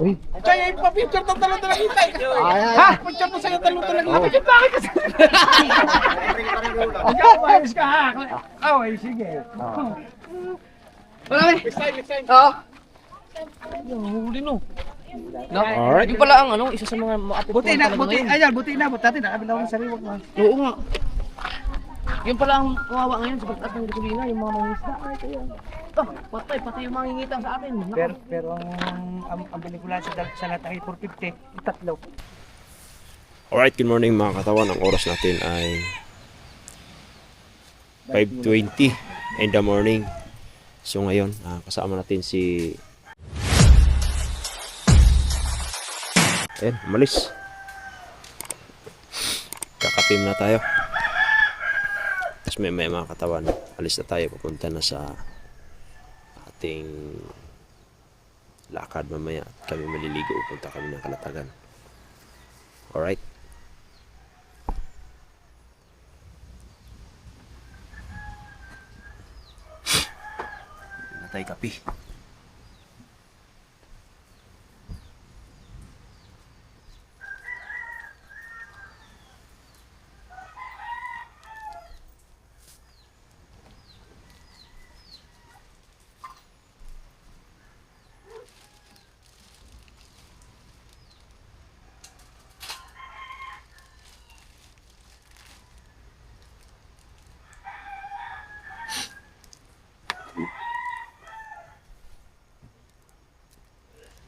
Uy. Kaya ipapicture ng dalawa kita. Ha? Picture mo sa'yo dalawa kita. Bakit kasi? Ikaw, ayos ka ha. Okay, sige. Marami. Next time. Oo. Huli no. Alright. Yung pala ang isa sa mga maapit Buti na, ayan, buti na. Buti natin, nakabilaw ng sariwag mo. Oo nga. Yung pala ang kawawa ngayon sa pagtaas ng gasolina, yung mga mangingisda. Ay, kaya. Patay yung mangingita sa atin. Pero ang pelikula sa lahat ay 450, tatlo. Alright, good morning mga katawan. Ang oras natin ay 5:20 in the morning. So ngayon, kasama natin si... Ayan, umalis. Kakatim na tayo. Tapos may mga katawan. Alis na tayo, papunta na sa ating lakad mamaya. Kami maliligo, punta kami ng Kalatagan. Alright. Natay kape.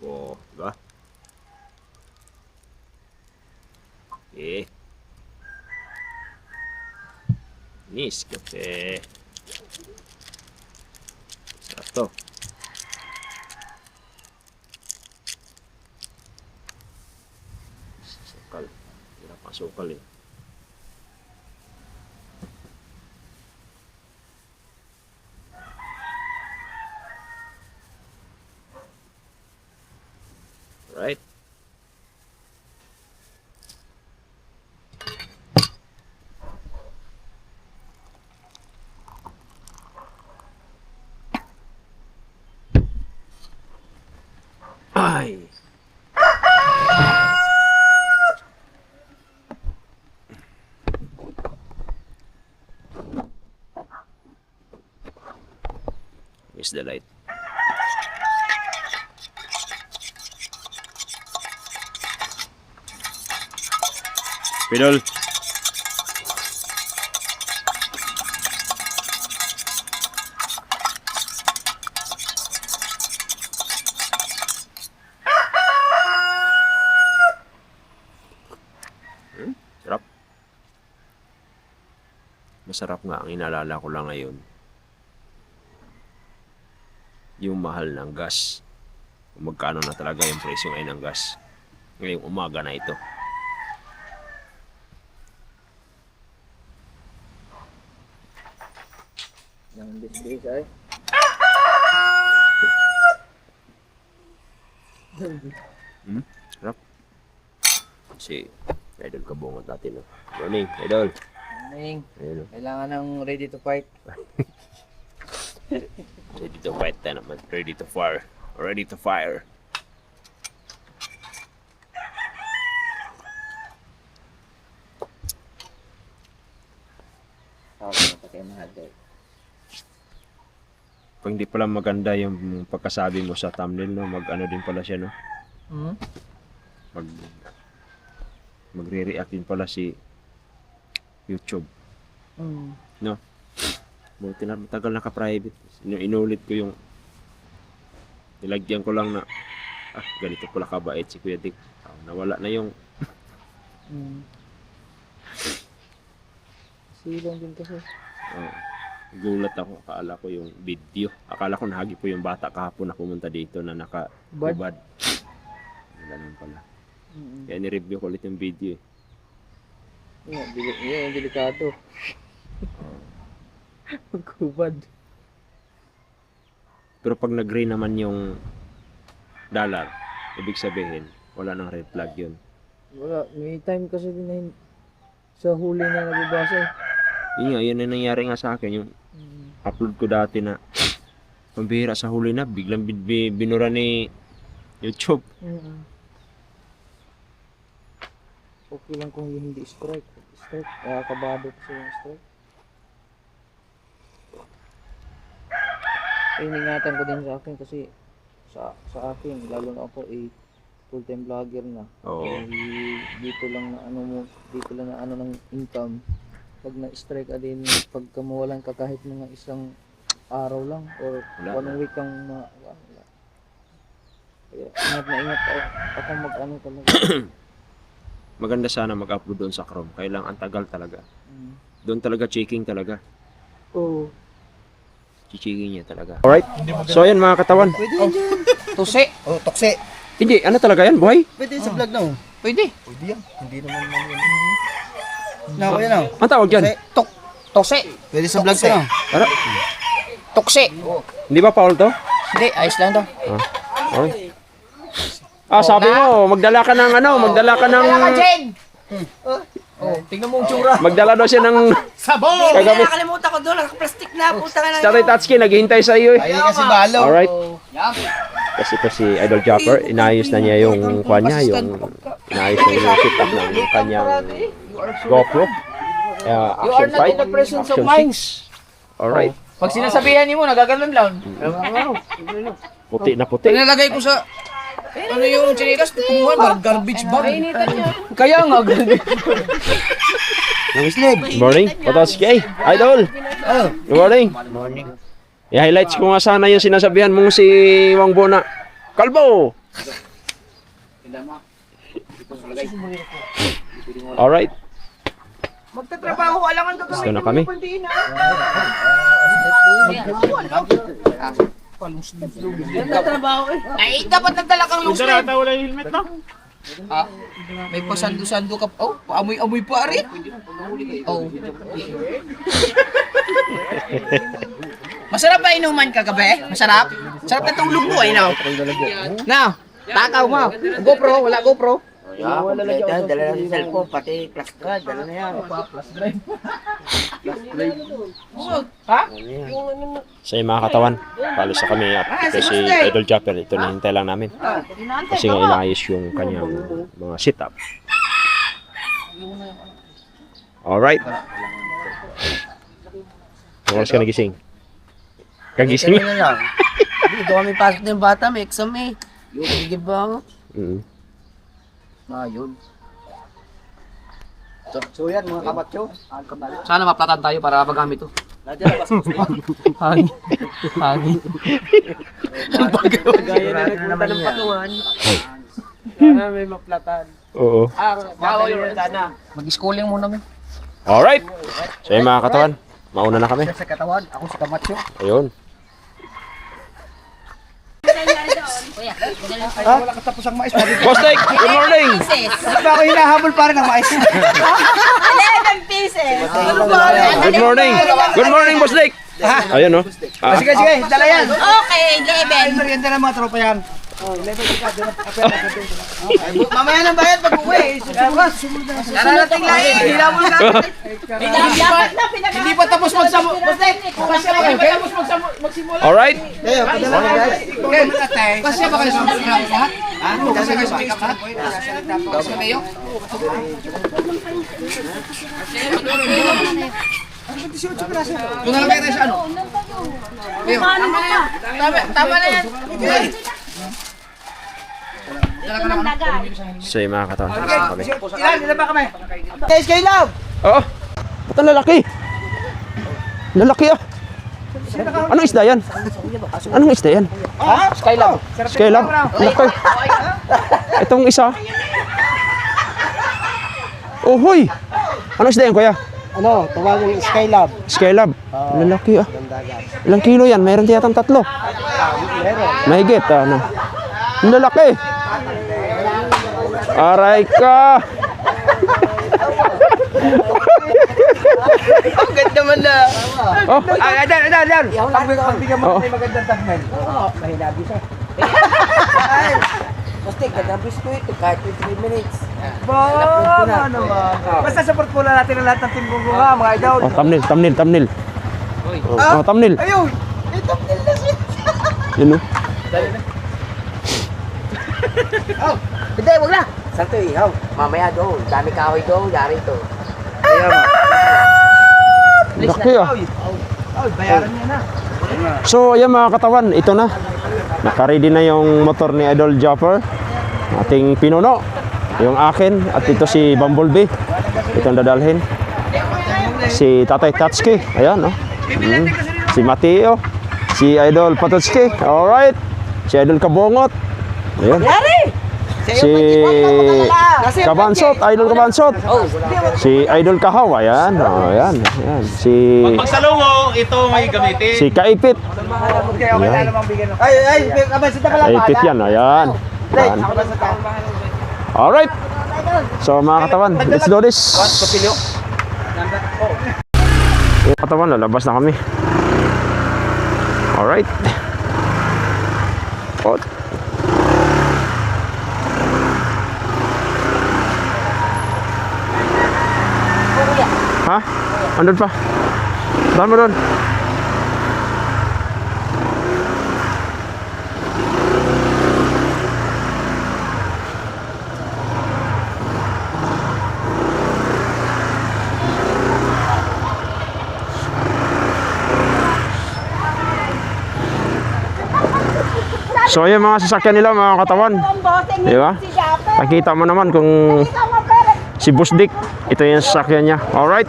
Oh, diba? Nis kape. Sarap to. Sukal. Hirap ang sukal eh. Right. Ay. Miss the light. Pidol. Sarap. Masarap nga, ang inaalala ko lang ngayon yung mahal ng gas. Kung magkano na talaga yung presyo ngayon ng gas ngayong umaga na ito. Yang bis-bis ay. Sarap. Si Idol kabungot natin. Morning, Idol. Morning. Ayun, Kailangan ng ready to fight. ready to fight na naman. Ready to fire. Ready to fire. Tawag na kay mahal day. Pag hindi pala maganda yung pagkasabi mo sa thumbnail, no? Mag-ano din pala siya, no? Magre-react din pala si YouTube. No? Buti na matagal naka-private. Inulit ko yung nilagyan ko lang na ganito pala kabait si Kuya Dick. Nawala na yung Silong din kasi. gulat ako. Akala ko yung video. Akala ko nahagi po yung bata kahapon na pumunta dito na naka-ubad. Ganun pala. Kaya ni-review ko ulit yung video eh. Yung delikado. Magkubad. Pero pag nag-green naman yung dollar, ibig sabihin, wala nang red flag yun. Wala. May time kasi din na sa huli na nababasa eh. Yun nga, yun ang nangyari nga sa akin. Yung upload ko dati na pambihira sa huli na, biglang binura ni YouTube. Okay lang kung yung hindi strike. Strike, kaya kabado ko sa yung strike. Iningatan ko din sa akin kasi sa akin, lalo na ako full-time vlogger na. Oo. Dito lang na ano ng income. Pag na-strike ka din, pagka mawalan ka kahit mga isang araw lang or Wala. 1 week kang wala. Kaya ingat na ingat ako mag-ano talaga. Maganda sana mag-upload doon sa Chrome. Kailang ang tagal talaga. Mm. Doon talaga checking talaga. Oo. Checking niya talaga. Alright. So ayan mga katawan. Tusi. Oh, tokse. Hindi, ano talaga yan? Buhay? Pwede sa vlog na. Pwede. Pwede yan. Hindi naman yan. Na, kuya na. Ang tawag dyan? Tusi. Pwede sa vlog ka na. Ano? Tuksi. Hindi ba Paul to? Hindi, ayos lang to. Okay. Sabi mo, magdala ka ng Jen! Oh, tingnan mo ang tsura. magdala daw siya ng Sabon! Kagabi. Nakalimutan ko doon, naka-plastic na. Puta ka na. Tatay Tatsuki, naghihintay sa iyo eh. Ayun kasi balo. Alright. Yan. Kasi ito si Idol Japper, inayos na niya yung kanya, inayos na yung setup ng kanyang GoPro. You Action are not 5. in the presence of Action minds. 6. Alright. Pag sinasabihan niyo mo, nagaganon lang. Puti na puti. Pinalagay ko sa... Ano yung chinilas? Kumuha, garbage bag. Kaya nga, garbage. Good morning, Tatsuki. Idol. Good morning. I-highlights ko nga sana yung sinasabihan mong si Wang Bona. Kalbo! Alright. Magtatrabaho, alangan ka Gusto na kami. Magtatrabaho eh. Ay, dapat nagdala kang long sleeve. wala yung helmet na. Ah, may pasando-sando ka. Oh, paamoy-amoy pa rin. Oh. Masarap ba inuman kagabi? Masarap? Sarap na tulog mo eh, no? Now, takaw mo. GoPro, wala GoPro. Dala na sa cellphone, pati flash drive, dala na yan. Ha? Sa mga katawan, palos sa kami up. Kasi Idol Japper, ito nahintay lang namin. Kasi nga inaayos yung kanyang mga setup. Alright. Oras ka nagising? Kagising? Dito kami pasok ng bata, may exam eh. Yung gigib ba ako? Yun. So yan mga kabatyo. Sana maplatan tayo para magamit to. Hangin. Hangin. Gaya na naman ng patungan. Sana may maplatan. Oo. Bawa yung sana. Mag-schooling muna kami. Alright. So yung mga katawan, mauna na kami. Sa katawan, ako si Kamatyo. Ayun. Wala katapos ang mais. Boss Nick, good morning! Ba ako hinahabol pa rin ng mais. 11 pieces. Good morning! Good morning, Boss Nick! Ayun, no? Sige, dala yan. Okay, 11. Merienda ng mga tropa yan. Mamaya nang bayad pag uwi. Nararating lang eh. Hinabol ka. Dapat na pinag- Hindi pa tapos magsamot. Basta, kasi hindi pa tapos magsimula. Alright. Kasi ba kayo sa mga lahat? Kasi kayo sa mga lahat? Kasi kayo? Kung nalagay tayo sa ano? Kayo, tama na yan. Tama na yan. So yung mga katawan, kami. Ilan ba kami? Guys, kayo love. Oo. Ba't ang lalaki? Lalaki ah. Anong isda yan? Anong isda yan? Skylab. Skylab. Laki. Itong isa. Oh, hoy. Anong isda yan, kuya? Ano, tawagin yung Skylab. Skylab. Lalaki ah. Ilang kilo yan? Mayroon tiyatang 3. Mahigit ano. Ang lalaki. Aray ka. Ang ganda man na. Oh. Adan. Pagbigyan mo Oo. tayo magandang tagmen. Mahinabi siya. Basta gandang biskuit, kahit 23 minutes. Ba naman. Basta support po lang natin ang lahat ng Team Gungunga, mga idol. Oh, thumbnail. Oh, thumbnail. Ayun! May thumbnail na siya. Yun oh. Hindi, wag na. Saan to ihaw? Mamaya doon. Dami kahoy doon. Yari to. Kaya mo. Laki ah. Bayaran niya na. So ayan mga katawan, ito na. Naka-ready na yung motor ni Idol Jopper. Ating pinuno. Yung akin at ito si Bumblebee. Itong dadalhin. Si Tatay Tatsuki. Ayan, no? Si Mateo. Si Idol Patutski. Alright. Si Idol Kabongot. Ayan. Si Kabansot. Idol Kabansot. Si Idol Kahaw. Ayan. Oh, ayan. Ayan. Si Pagsalungo, ito may gamitin. si Kaipit. Okay, okay na namang bigyan ng... Ay, kabansin na pala. Kaipit yan. Ayan. Ayan. Alright. So mga katawan, let's do this. Mga katawan, lalabas na kami. Alright. Oh. Ha? Andun pa. Dami doon. So ayan mga sasakyan nila mga katawan. Di ba? Nakita mo naman kung si Boss Dick, ito yung sasakyan niya. Alright.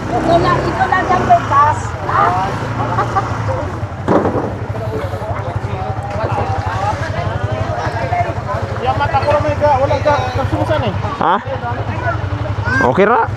Ito lang yung bekas. Yung mata ko may wala ka kasusan eh. Ha? Okay ra?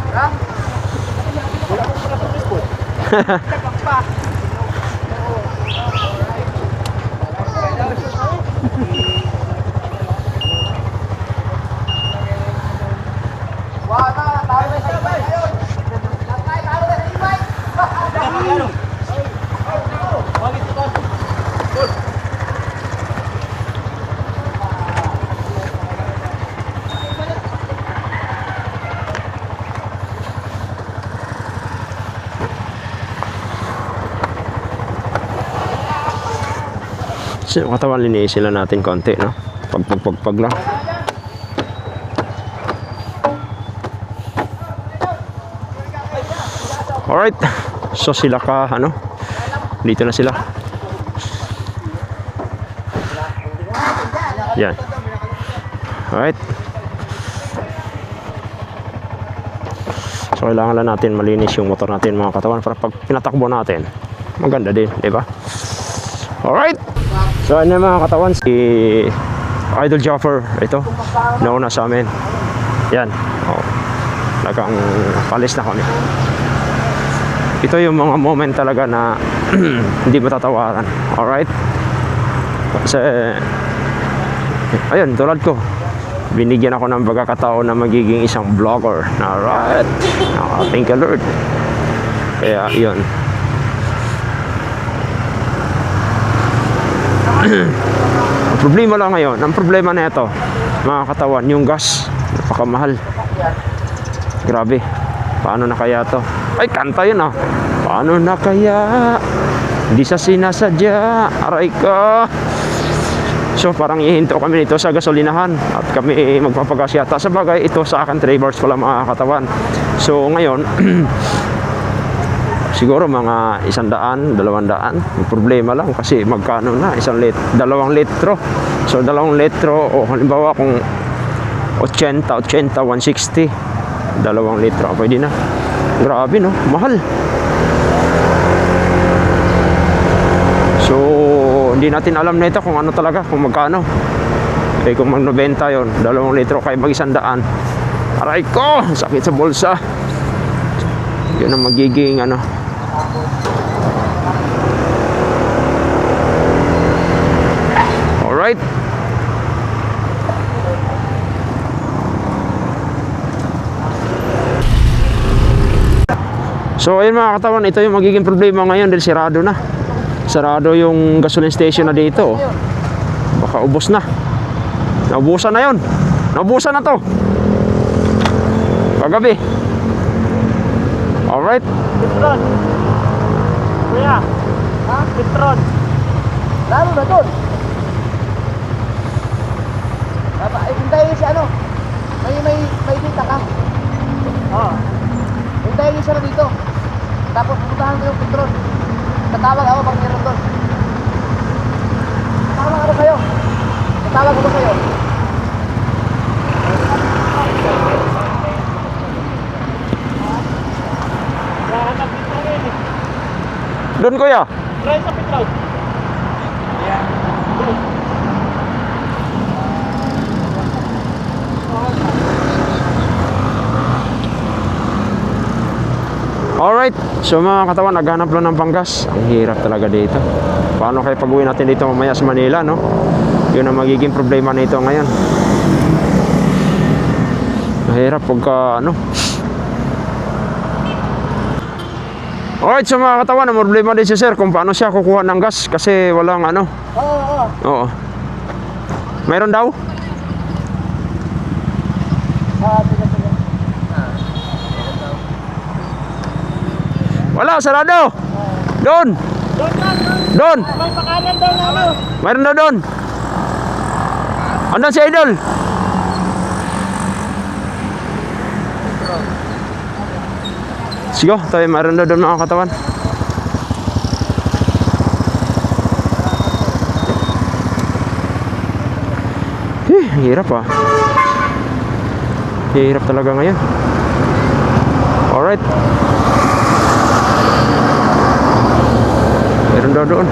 So, katawan linisin lang natin konti, no? Pag lang. Alright. So sila ka, ano? Dito na sila. Yan. Alright. So kailangan lang natin malinis yung motor natin mga katawan para pag pinatakbo natin, maganda din, di ba? Alright. So ano mga katawan, si Idol Joffer, ito, nauna sa amin. Yan. Oh. Talagang palis na kami. Ito yung mga moment talaga na hindi matatawaran. Alright? Kasi ayun, tulad ko, binigyan ako ng pagkakataon na magiging isang vlogger. Alright? Thank you Lord. Kaya yun. Ang problema lang ngayon, ang problema na ito mga katawan, yung gas napakamahal. Grabe, paano na kaya to? Ay, kanta yun ah. Paano na kaya? Hindi sa sinasadya. Aray ka. So parang ihinto kami nito sa gasolinahan at kami magpapagas yata. Sa bagay, ito sa akin 3 bars pala mga katawan. So ngayon siguro mga 100, 200. May problema lang kasi magkano na 2 litro. So 2 litro o halimbawa kung 80, 160, 2 litro pwede na. Grabe no, mahal. So hindi natin alam nito kung ano talaga, kung magkano. Eh kung mag 90 yon, 2 litro kay mag 100. Aray ko, sakit sa bulsa. Yun ang magiging ano. Alright. So ayun mga katawan, ito yung magiging problema ngayon dahil sarado na. Sarado yung gasoline station na dito. Baka ubos na. Naubusan na yun. Naubusan na to. Kagabi. Alright. Petron. Kuya. Ha? Petron. Lalo na doon. Doon kuya. Try sa pit road. Alright, so mga katawan, naghanap lang ng panggas. Ang hirap talaga dito. Paano kaya pag-uwi natin dito mamaya sa Manila, no? Yun ang magiging problema nito ngayon. Mahirap pagka, ano. Alright, so mga katawan, ang problema din si sir kung paano siya kukuha ng gas kasi walang ano. Oo. Mayroon daw? Wala, sarado. Doon. Doon. May pakanan daw na ano. Mayroon daw doon. Andun si Idol. Sige, tayo mayroon daw doon mga katawan. Hirap ah. Hirap talaga ngayon. Alright. Meron daw doon.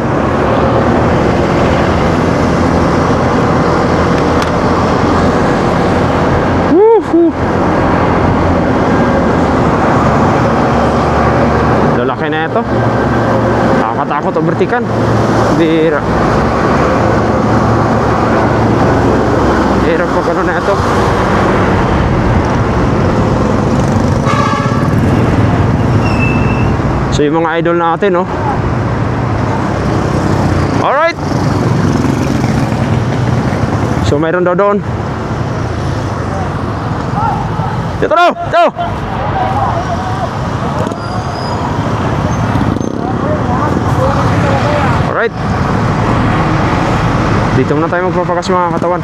Woohoo! Lalaki na ito. Nakakatakot overtikan. Bira. Hirap pag ano na ito. So yung mga idol natin, no? Alright. So mayroon daw doon. Dito daw! Dito! Alright. Dito muna tayo magpapakas mga katawan.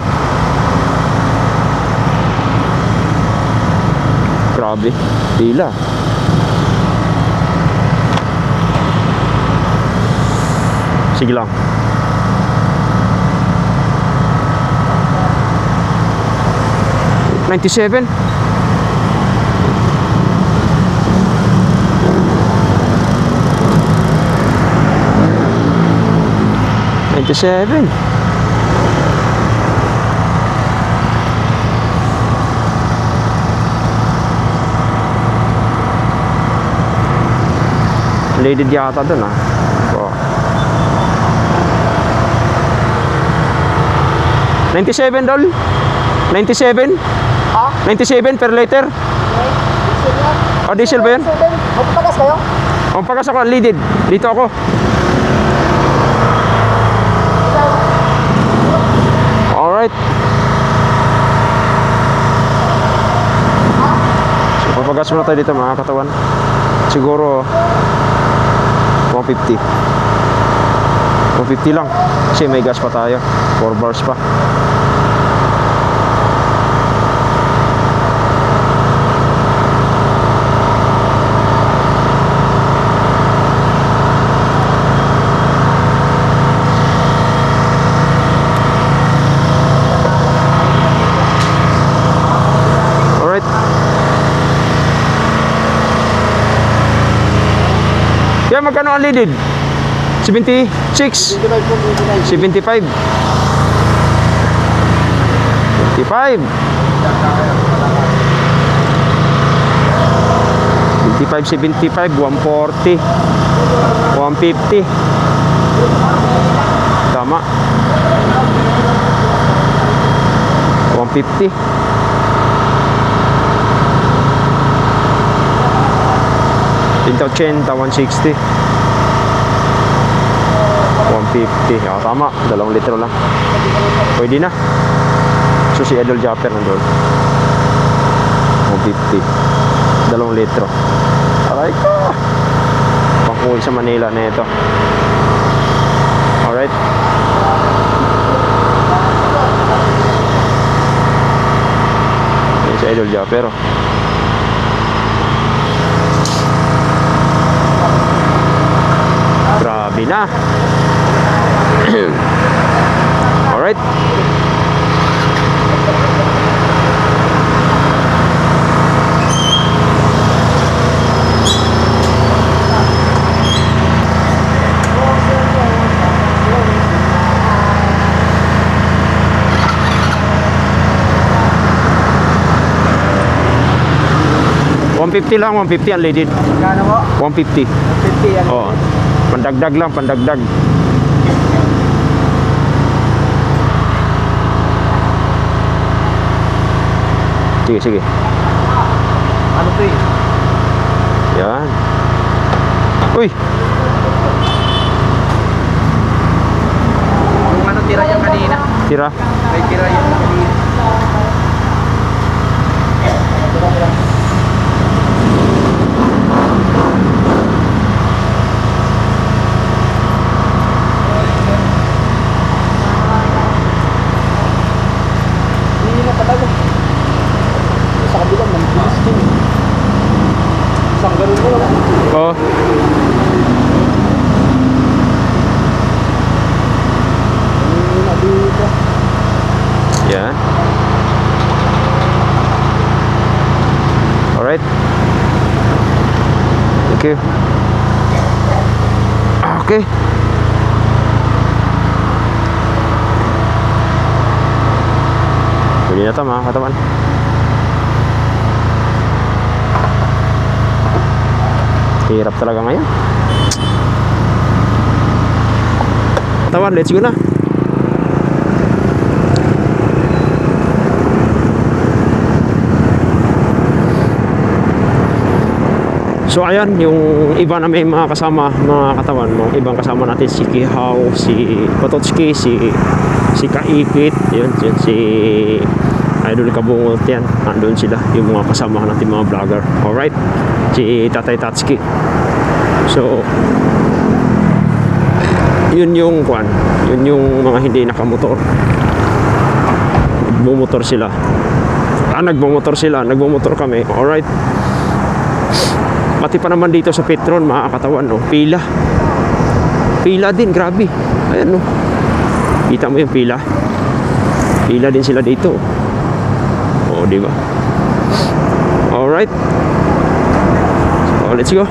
Grabe. Pila. Sige lang. $97. $97. Leaded yata dun ah. Oh. 97 doll? 97? Ha? 97 per liter? O diesel ba yun? Magpapagas kayo? O pagkas ako, leaded. Dito ako. Alright. So papagas muna tayo dito mga katawan. Siguro 150. 150 lang. Kasi may gas pa tayo. 4 bars pa. Alright. Kaya magkano ang leaded? 76? 75? 55? 75, 140, 150. Tama. 150. Pinto 80, 160. 150. Ah, tama. 2 litro lang. Pwede na. So si Idol Japper nandun. 150. 2 litro. Aray ko. Pangkuhin sa Manila na ito. Alright. Yan si Idol Japper. Grabe na. Alright. 150 lang, 150 unleaded. Magkano mo? 150. 50 yan. Oo. Pandagdag lang, pandagdag. Sige, sige. Ano to eh? Yan. Uy! Yung ano tira yan kanina? Tira. May tira yan kanina. Hindi na patago. Sa kabila, manipis din. Isang ganun mo lang. Oo. Hindi na dito. Yan. Alright. Thank you. Okay. Pwede na ito mga katawan. Hirap talaga ngayon. Katawan, let's go na. So ayan, yung iba na may mga kasama, mga katawan, mga ibang kasama natin, si Kihaw, si Pototski, si Kaikit, yun, si Idol Kabungot yan, nandun sila, yung mga kasama natin mga vlogger, alright, si Tatay Tatski. So yun yung kwan, yun yung mga hindi nakamotor, nagmumotor sila, nagmumotor kami, alright. Pati pa naman dito sa Petron, mga katawan, no? Pila din, grabe. Ayan, no? Kita mo yung pila din sila dito. Oo, di ba? Alright, so let's go.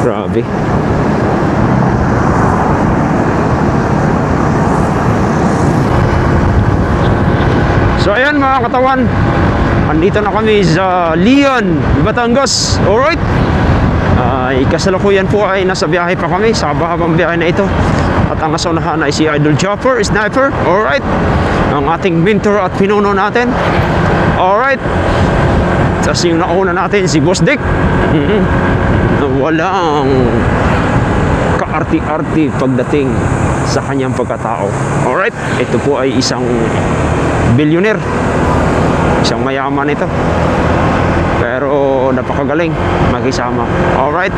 Grabe. So ayan mga katawan, andito na kami sa Leon, Batangas. Alright, kasalukuyan po ay nasa biyahe pa kami sa habang biyahe na ito. At ang nasa unahan ay si Idol Chopper, Sniper. Alright, ang ating mentor at pinuno natin. Alright, tapos yung nauna natin si Boss Dick. Walang kaarti-arti pagdating sa kanyang pagkatao. Alright, ito po ay isang billionaire, isang mayaman ito, pero napakagaling makisama. Alright,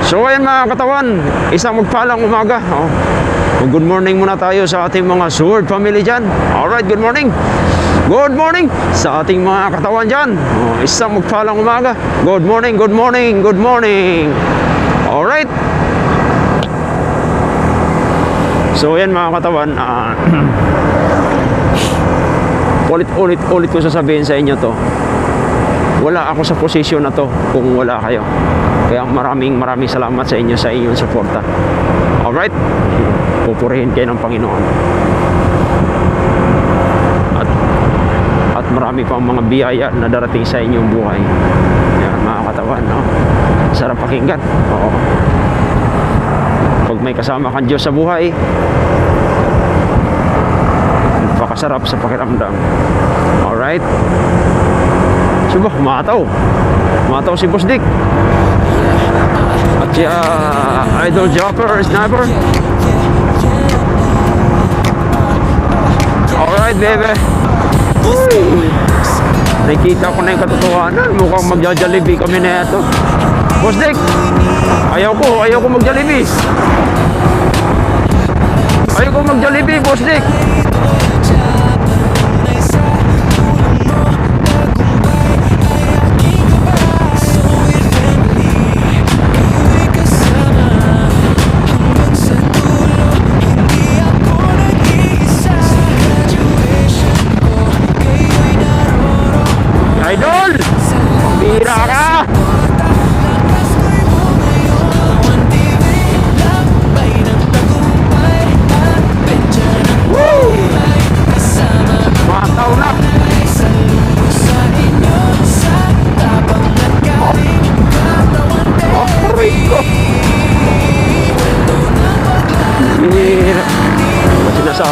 so ayan mga katawan, isang magpalang umaga. Good morning muna tayo sa ating mga Sword family dyan. Alright, good morning. Good morning sa ating mga katawan dyan. Isang magpalang umaga. Good morning, good morning, good morning. Alright. So yan mga katawan, ulit ko sasabihin sa inyo to. Wala ako sa posisyon na to kung wala kayo. Kaya maraming salamat sa inyo sa inyong suporta. Alright. Pupurihin kayo ng Panginoon. At marami pang mga biyaya na darating sa inyong buhay. Yan mga katawan, no? Sarap pakinggan. Oo. Pag may kasama kang Diyos sa buhay, napakasarap sa pakiramdam. Alright. Suba, mataw si Boss Dick. At si Idol Chopper, Sniper. Alright, baby. Uy, nakikita ko na yung katotohanan. Mukhang magja-Jollibee kami na ito. Boss Dick, ayaw ko mag-Jollibee. Ayaw ko mag-Jollibee, Boss Dick. Idol! Bira ka!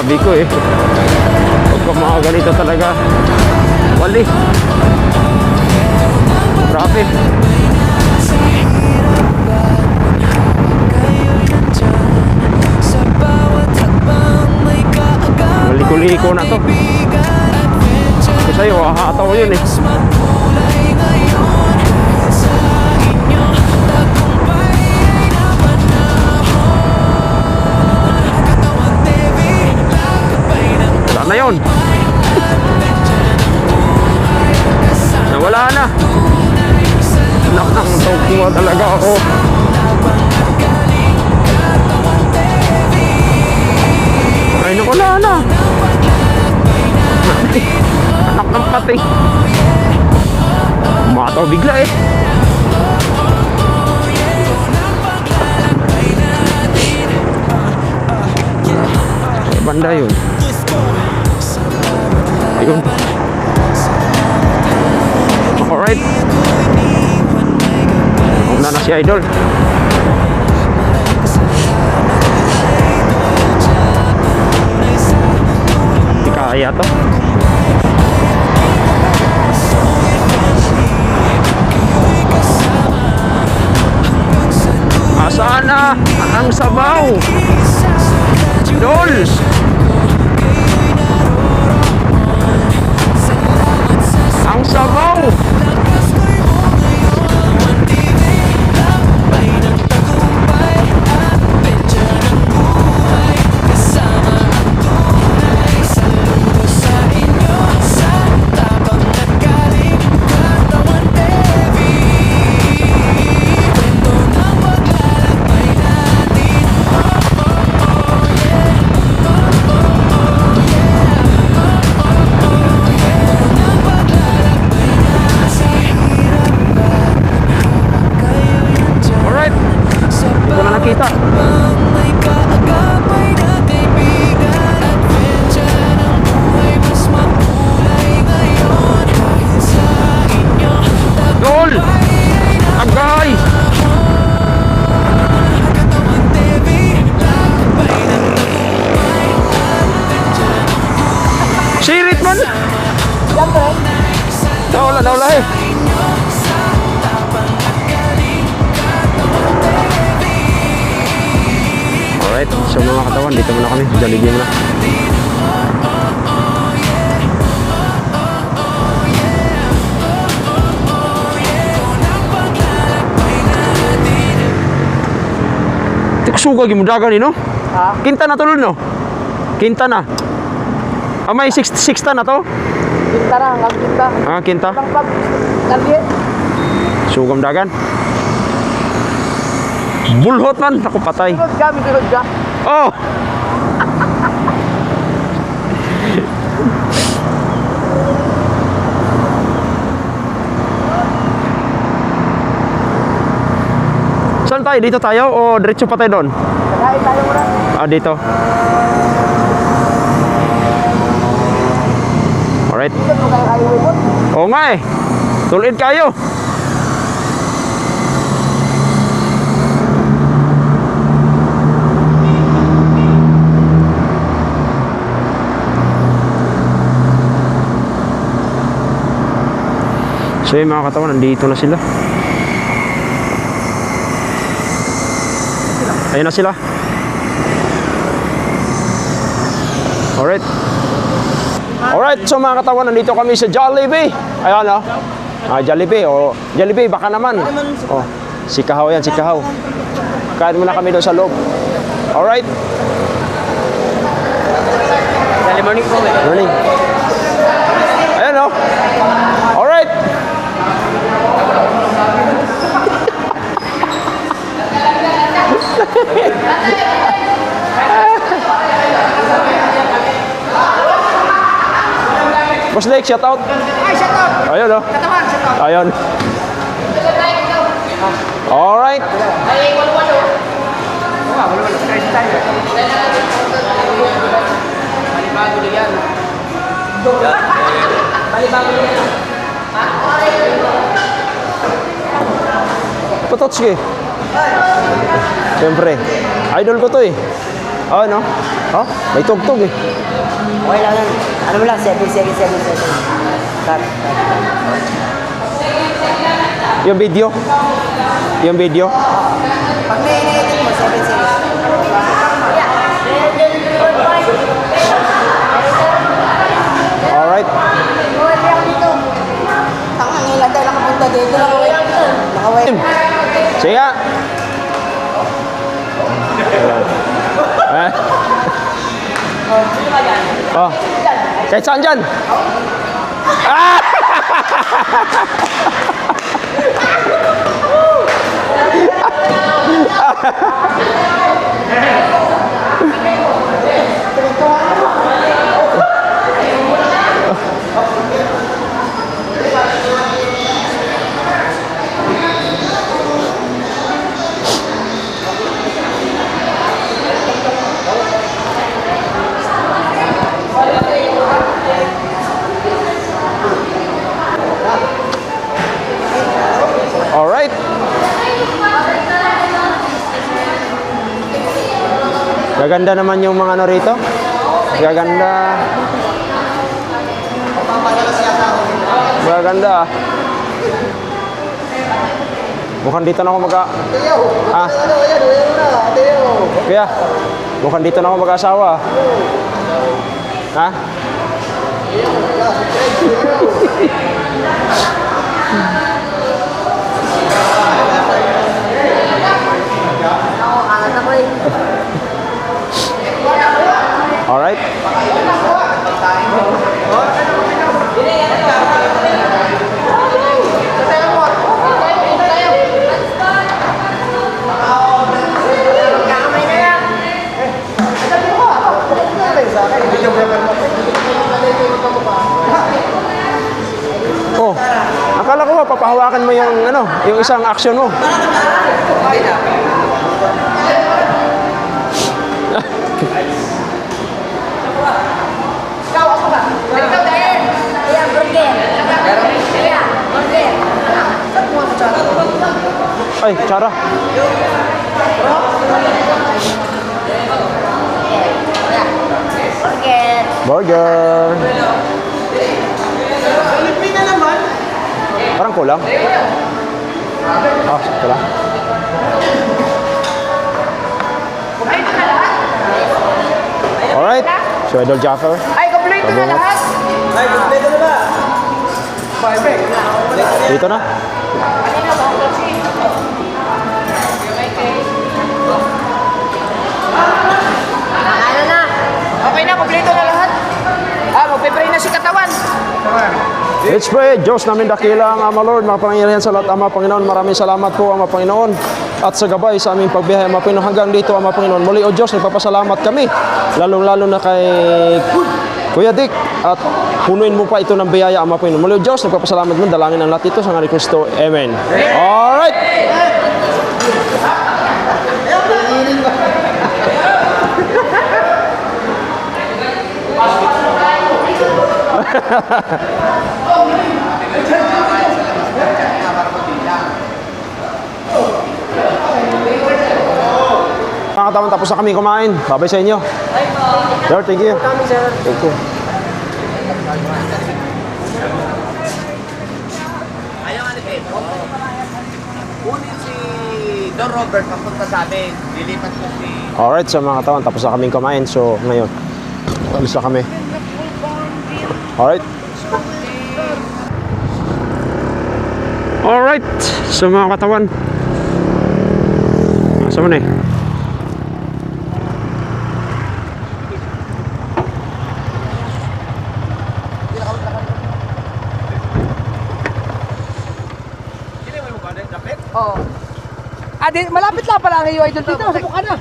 Sabi ko eh. Pagka mga ganito talaga. Wali. Grabe. Maliko-liko na to. Kasi sa'yo, hahataw yun eh. Wala na yun. Nawala na. Nakangtok mo talaga ako. Ay, naku, wala na. Anak ng pati. Mataw bigla eh. Ay, banda yun. Ayun. Alright. Wala na si Idol. Hindi kaya to. Asaan na ang sabaw? Idol! Ang sabaw! Kita. Gol! Agay! Sirit man! Nawala eh. Alright, so mga katawan, dito muna kami. Jollibee muna. Tiksuga gimudagan ni no? Ha? Kinta na tulod no? Kinta na. May 6 na to? Kinta na, hanggang kinta. Ah, kinta. Ang pag, kalye. Sugam dagan. Bulhot man, ako patay. Sunod ka. Oh! Saan tayo? Dito tayo o diretso pa tayo doon? Kakain tayo muna. Ah, dito. Alright. Dito mo kayo highway mo. Oo nga eh. Tulid kayo. So yung mga katawan, nandito na sila. Ayun na sila. Alright. Alright, so mga katawan, nandito kami sa Jollibee. Ayan o. Jollibee. Jollibee, baka naman. Oh, si Kahaw yan, si Kahaw. Kain muna kami doon sa loob. Alright. Morning po. Morning. Ayan o. Alright. Boss Lake, shout out. Ay, shout out. Ayun o. Katawan, shout out. Ayun. Alright. Ay, walo-walo. Walo-walo. Kain tayo. Palibago na yan. Palibago na yan. Patotski. Siyempre. Idol ko to eh. Oh, no? Oh, may tugtog eh. Okay lang yan. Ano mo lang, 7 seconds. Cut. Yung video. Yung video. Pag may in-edit mo, 7 seconds. Alright. Tanga, ngayon tayo nakapunta dito. Nakaway. Sige nga. Oh. Kahit saan dyan? Ah! Alright. Gaganda naman yung mga ano rito. Gaganda. Gaganda. Mukhang dito na ako Ah. Kaya, mukhang dito na ako mag-asawa. Ha? Alright. Oh, akala ko ba papahawakan mo yung ano, yung isang action mo. Ay, Chara. Burger. Parang kulang. Ah, sakto lang. Alright. So, Idol Jaffer. Ay, kompleto na lahat. Ay, kompleto na ba? Dito na. Ano na? Okay na, kompleto na lahat. Magpe-pray na si katawan. Let's pray. Diyos namin dakila ang Ama Lord, mapangyarihan sa lahat, Ama Panginoon. Maraming salamat po, Ama Panginoon. At sa gabay sa aming pagbiyahe, Ama Panginoon, hanggang dito, Ama Panginoon. Muli, O Diyos, nagpapasalamat kami. Lalong-lalo na kay Kuya Dick. At punuin mo pa ito ng biyaya, Ama Panginoon. Muli, O Diyos, nagpapasalamat mo. Dalangin ang lahat ito sa ngalan ni Kristo. Amen. Alright. Mga katawan, tapos na kami kumain. Babay sa inyo. Sir, thank you. Thank you. Kunin si Don Robert papunta sa amin. Lilipat ko si... Alright, so mga katawan, tapos na kami kumain. So, ngayon, alis na kami. Alright. Alright, so mga katawan. Asa mo na eh? Oo. Malapit lang pala ang iyo idol dito. Sa mukha na.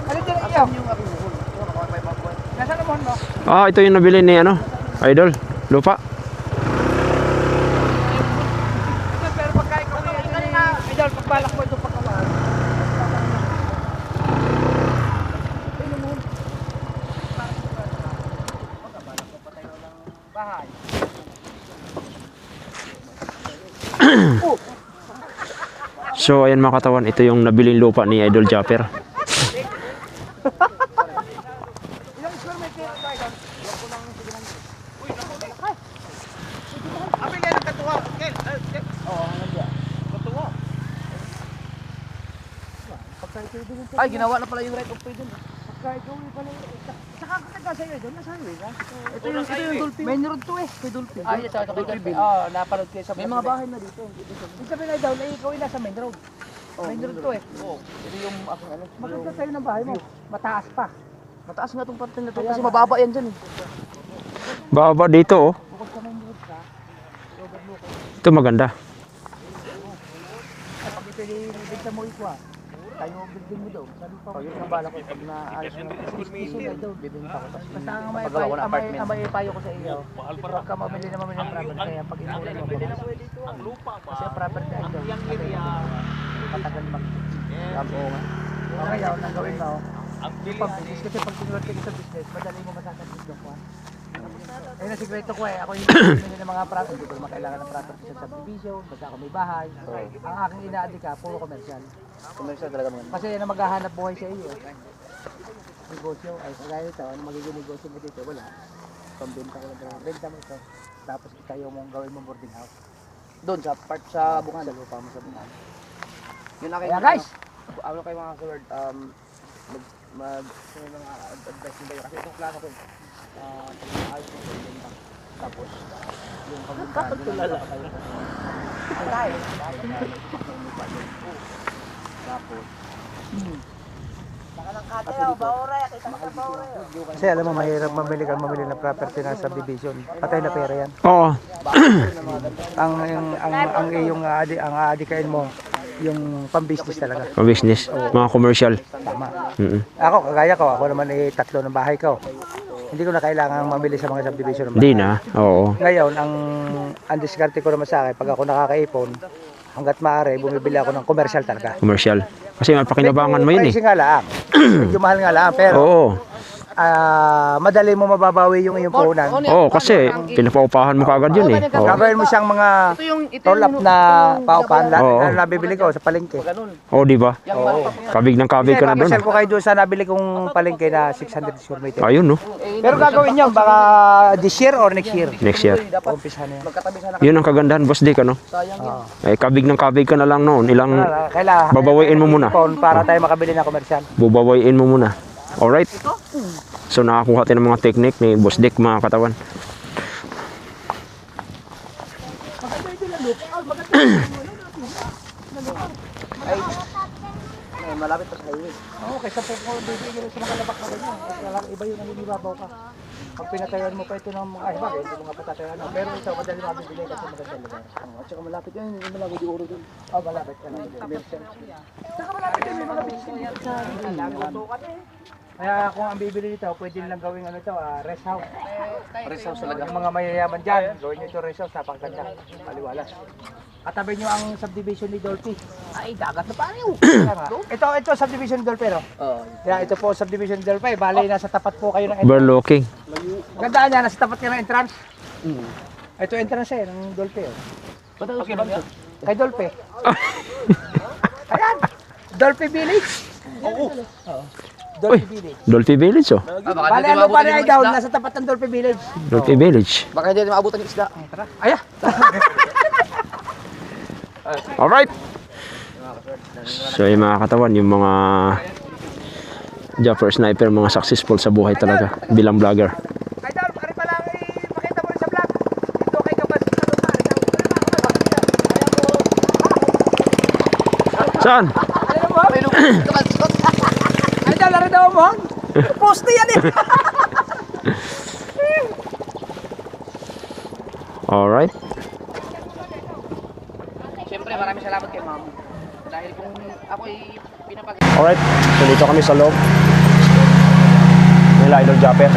Halito na iyo. Nasaan naman mo? Ah, ito yung nabili ni ano, Idol, lupa. Pero pagkain ko na idol, pagbalak mo ito pagkawan. So, ayan mga katawan, ito yung nabiling lupa ni Idol Japper. Ay, ginawa na pala yung right of way dun. Kahit gawin pa lang. Saka kataga sa'yo doon, nasa highway ka? Ito yung Dolphin. Main road to eh. May Dolphin. Ay, ito kay Dolphin. Oo, napanood kayo sa May mga bahay na dito. Ibig sabihin na daw, na ikaw ay nasa main road. Main road to eh. Oo. Ito yung aking ano. Maganda sa'yo ng bahay mo. Mataas pa. Mataas nga tong parte na to kasi mababa yan dyan. Baba dito oh. Bukod sa main road ka, Ito maganda. pag ito nilibigta mo ito ah. Tayo building mo daw. Sa lupa mo. Yun ang bala ko pag naayos mo. Piso na daw, bibenta ko. Basta ang may Papagawa ko ng apartment. ang may payo ko sa iyo. Huwag ka mamili ng property. Kaya pag inulan mo pa. Kasi ang property ay daw. Matagal mag. Oo nga. O ngayon, ang gawin mo, yung pang-business. Kasi pag sinuwerte ka sa business, madali mo masasakit yung kuha. Ayun ang sikreto ko eh. Ako yung bumili ng mga property. Hindi ko naman kailangan ng property sa subdivision. Basta ako may bahay. Ang aking inaadika, puro commercial. Commercial talaga naman. Kasi yan ang maghahanap buhay sa iyo. Negosyo. Ay, kagaya nito, ano magiging negosyo mo dito? Wala. Pambenta ko lang talaga. Benta mo ito. Tapos itayo mong gawin mo boarding house. Doon sa part sa Bukana. Sa lupa mo sa bunga. Yun aking Kaya guys! ano kayo mga Lord, mag may mga advice nyo ba yun? Kasi itong klase ko ayos mo sa benta. Tapos yung pagbenta doon lang nakatayo ko. Tapos Kasi alam mo, mahirap mamili ng property na subdivision. Patay na pera yan. Oo. Ang iyong aadikain mo, yung pang-business talaga. Mga business, mga commercial. Tama. Mm. Ako, kagaya ko, ako naman ay 3 ng bahay ko. Hindi ko na kailangan mamili sa mga subdivision ng bahay. Hindi na. Oo. Ngayon, ang diskarte ko naman sa akin, pag ako nakakaipon, hanggat maaari, bumibili ako ng commercial talaga. Commercial. Kasi mapakinabangan mo yun eh. Pricing nga lang. Medyo mahal nga lang, pero Oo. madali mo mababawi yung iyong puhunan. Oo, kasi pinapaupahan mo kaagad yun eh. Oo. Gagawin mo siyang mga ito roll-up na paupahan lahat. Oo. Na nabibili ko sa palengke. Oo, di ba? Kabig ng kabig ka na doon. Kasi ko kayo doon sa nabili kong palengke na 600 square meter. Ayun no. Pero gagawin nyo, baka this year or next year. Next year. Umpisa na yan. magkatabi sana Yun ang kagandahan, boss Dick, ano? sayang yun. Eh, kabig ng kabig ka na lang noon. Ilang Kailangan babawain mo muna. para tayo makabili ng komersyal. Bubawain mo muna. Alright? So nakakuha tayo ng mga technique ni Boss Dick, mga katawan. Ay, malapit pa sa highway. Oo, kaysa po ko bibigyan sa mga labak na ganyan. Kasi iba yun ang inibabaw ka. Pag pinatayan mo pa ito ng mga iba, hindi mo nga patatayan. Pero ito, madali mabibili kasi maganda lugar. At saka malapit yan, yung malapit yung uro doon. Malapit ka na. Saka malapit din, may mga business sa Kaya kung ang bibili nito, pwede nilang gawing ano ito, rest house. Rest house talaga. Ang mga mayayaman dyan, gawin nyo ito rest house, napakaganda. Paliwalas. Katabi nyo ang subdivision ni Dolphy. Ay, dagat na paano. Ito subdivision ni Dolphy, no? Oo. Yan, ito po subdivision ni Dolphy. Bali, nasa tapat po kayo ng entrance. Overlooking. Gandaan niya, nasa tapat kayo ng entrance. Ito entrance eh, ng Dolphy. Oh. Okay ba? Kay Dolphy. Ayan! Dolphy Village. Oo. Dolphy Village. Dolphy Village, oh. Baka Bali, hindi ang lupa maabutan ni yung Idaw, isda. nasa tapat ng Dolphy Village. Dolphy Village. Baka hindi natin maabutan yung isda. Tara. Ayan! Alright. So yung mga katawan, yung mga Jumper Sniper, mga successful sa buhay talaga bilang vlogger. Idol, pare pala ipakita mo rin sa vlog. Dito kay Kabas sa lupa. Saan? May lupa. Idol, laro daw mo. Poste yan eh. Alright. Siyempre, maraming salamat kay ma'am. Dahil kung ako ay pinapag... Alright. So dito kami sa loob. Nila Idol Jumper.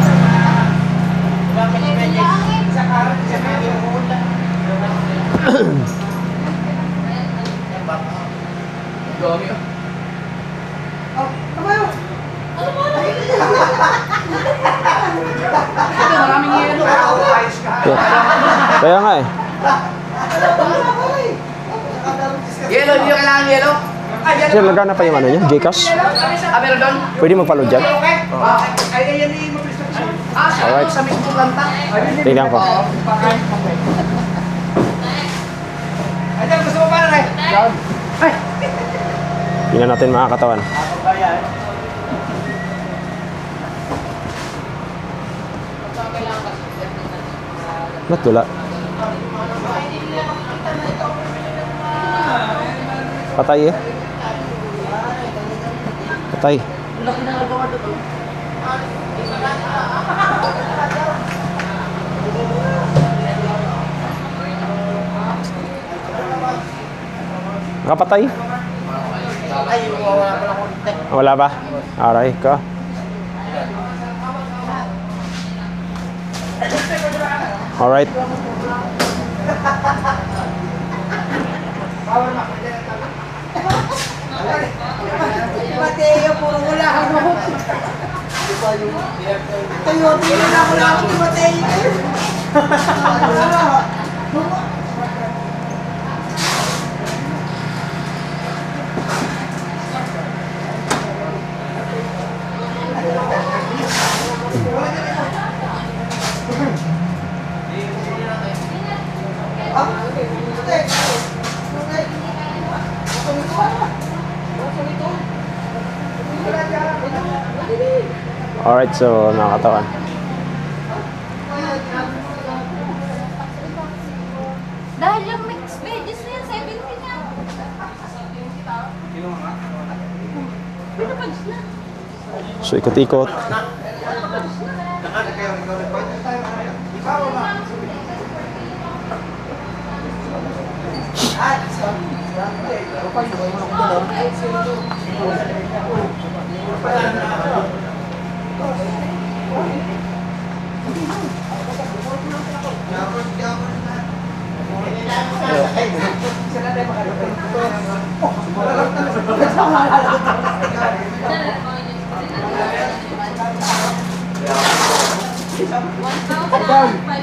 Dami ah. Ito, maraming yelo. Kaya nga eh. Yelo, hindi nyo kailangan yelo. Sir, lagana pa yung ano niya, Gcash. Meron doon? Pwede magpa-load dyan. Alright. Sa mismo planta. Tingnan ko. Idol, gusto mo pa na eh? Tingnan natin mga katawan. yan. Ba't wala? Patay eh. Patay. Nakapatay? Wala ba? Aray ka. Alright. Mateo, puro wala ka mo. Tayo, tingnan na wala ako ni Mateo. Alright, so mga katawan. Dahil yung mixed veggies na yan, 70 na. Pinapags na. So ikot-ikot.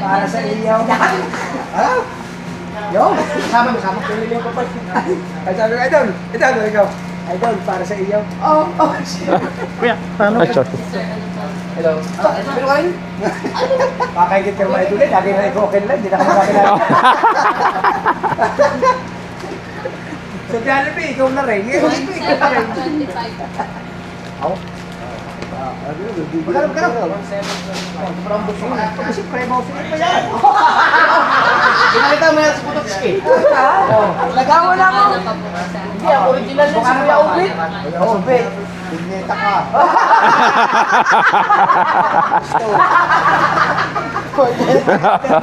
Para sa iyo. Yo, sama. Pili ko pa. Ay, sabi ko, Idol, ikaw. Idol, para sa iyo. Oh. Kuya, paano? Ay, sorry. Hello. Pero kayo? Pakahigit ka naman ito ulit. Lagi na ikaw okay lang. Hindi na ako makilala. Sa Jollibee, ikaw na rin. Ikaw na rin. 25. Ako? Magkano? Sobrang buso nga. Kasi pre-boss pa yan. Pinakita mo yan sa Putoski. Lagawan na ako. Hindi, ang original na si Kuya Ube. Kuya Ube. Pinyeta ka.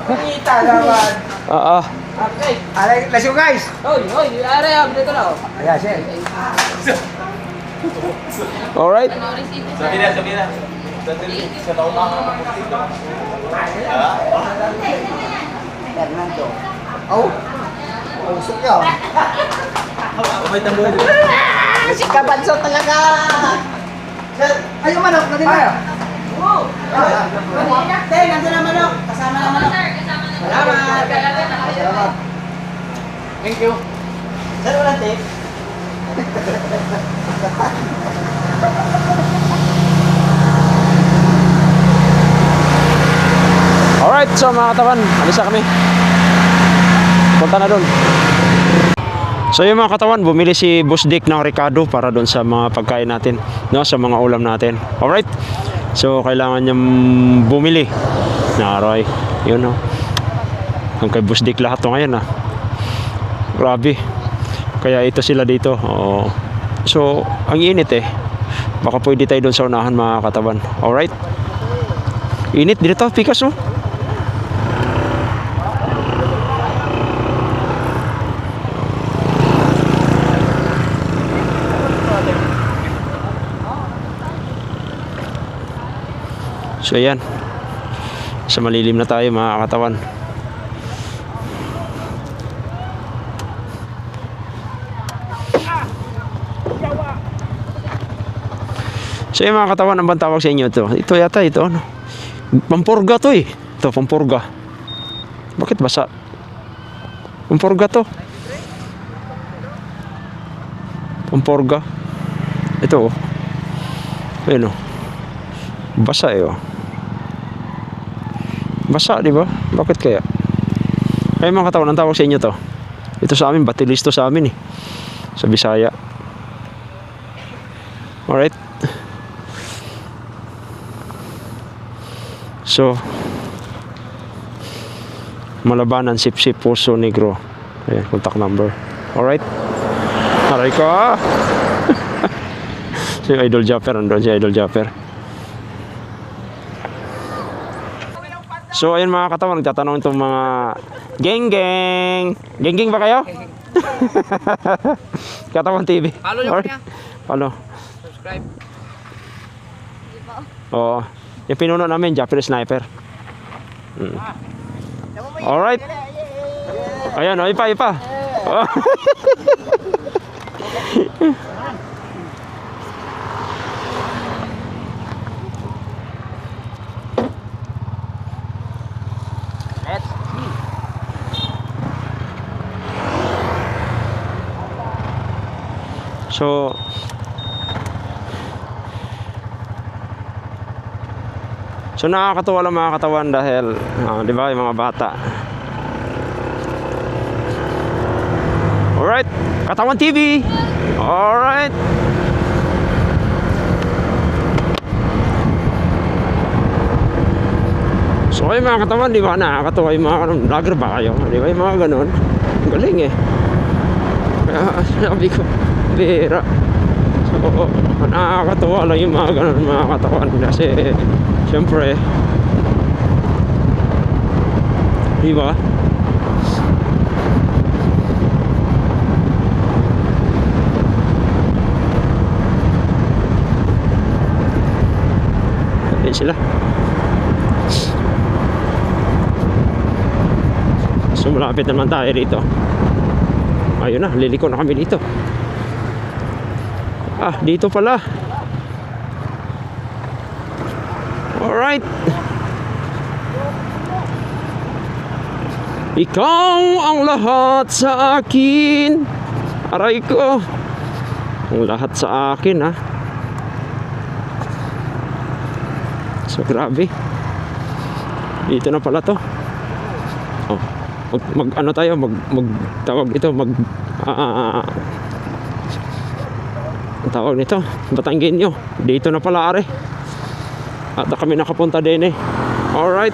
Pinyeta naman. Oo. Okay. Let's go guys. Hoy, are dito na. Ayan, siya. Alright. Fernando. Oh. Usok niyo. Si Kabanso talaga. Ay, yung manok, natin tayo. Oo. Tay, nandun ang manok. Kasama ang manok. Salamat. Salamat. Thank you. Saan ulan, Tay? Alright, so mga katawan, alisa kami. Punta na doon. So yung mga katawan, bumili si Boss Dick ng Ricardo para doon sa mga pagkain natin, no, sa mga ulam natin. Alright. So kailangan niyang bumili. Naroy, yun no. Ang kay Boss Dick lahat to ngayon ah. Grabe. Kaya ito sila dito. Oo. So, ang init eh. Baka pwede tayo doon sa unahan mga katawan. Alright. Init dito, Pikas oh. So ayan, sa malilim na tayo mga katawan. So yung mga katawan, ang bang tawag sa inyo ito? Ito yata, ito ano? Pampurga to eh. Ito, pampurga. Bakit basa? Pampurga to. Pampurga. Ito oh. Ayun oh. Basa eh oh. Basa, di ba? Bakit kaya? Kaya mga katawan, ang tawag sa inyo to. Ito sa amin, batilis to sa amin eh. Sa Bisaya. Alright. So, Malabanan, Sipsip, Poso Negro. Ayan, contact number. Alright. Aray ko. Si Idol Japper, andun si Idol Japper. So, ayun mga katawan, nagtatanong itong mga geng-geng. Geng-geng ba kayo? Katawan TV. Follow nyo Alright. kanya. Follow. Subscribe. Oo. Yung pinuno namin, Japper Sniper. Alright. Ayan, o, ipa. Oh. So nakakatuwa lang mga katawan dahil di ba yung mga bata. Alright, Katawan TV. Alright. So kayo mga katawan, di ba nakakatuwa yung mga vlogger ba kayo? Di ba yung mga ganun? Galing eh. Kaya sabi ko, bira. So nakakatuwa lang yung mga ganun mga katawan. Kasi siyempre, di ba? Ayan sila. So malapit naman tayo rito. Ayun na, liliko na kami dito. Ah, dito pala. Alright. Ikaw ang lahat sa akin. Aray ko. Ang lahat sa akin ha. So grabe. Dito na pala to. Oh, ano tayo tawag ito tawag nito Batanggenyo. Dito na pala are. At kami nakapunta din eh. Alright.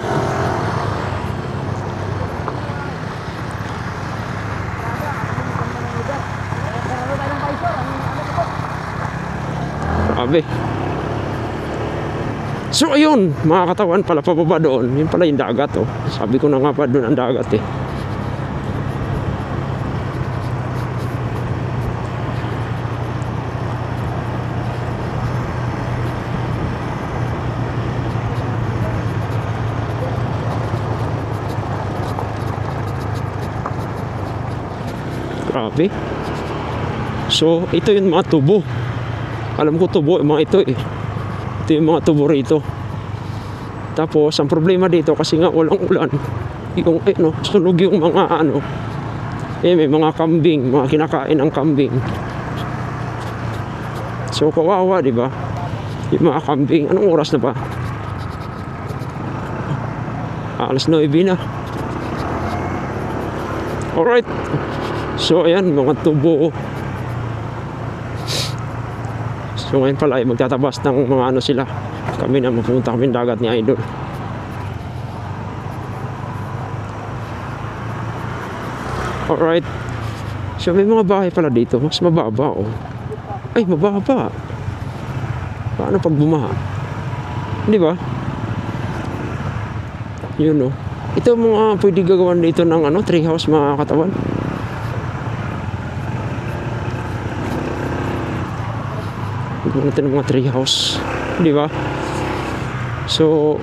Grabe. So ayun, mga katawan pala pababa doon. Yun pala yung dagat oh. Sabi ko na nga pa doon ang dagat eh. Grabe. So ito yung mga tubo. Alam ko tubo yung mga ito eh. Ito yung mga tubo rito. Tapos ang problema dito kasi nga walang ulan, yung sunog yung mga may mga kambing, mga kinakain ng kambing. So kawawa di ba? Yung mga kambing. Anong oras na ba? Alas 9 na. Alright. So ayan mga tubo. So ngayon pala ay magtatabas ng mga sila. Kami na mapunta kami dagat ni Idol. Alright. So may mga bahay pala dito. Mas mababa oh. Ay mababa. Paano pag bumaha? Di ba? Yun oh. Ito mga pwede gagawan dito ng tree house mga katawan. Natin ng mga tree house, di ba? So,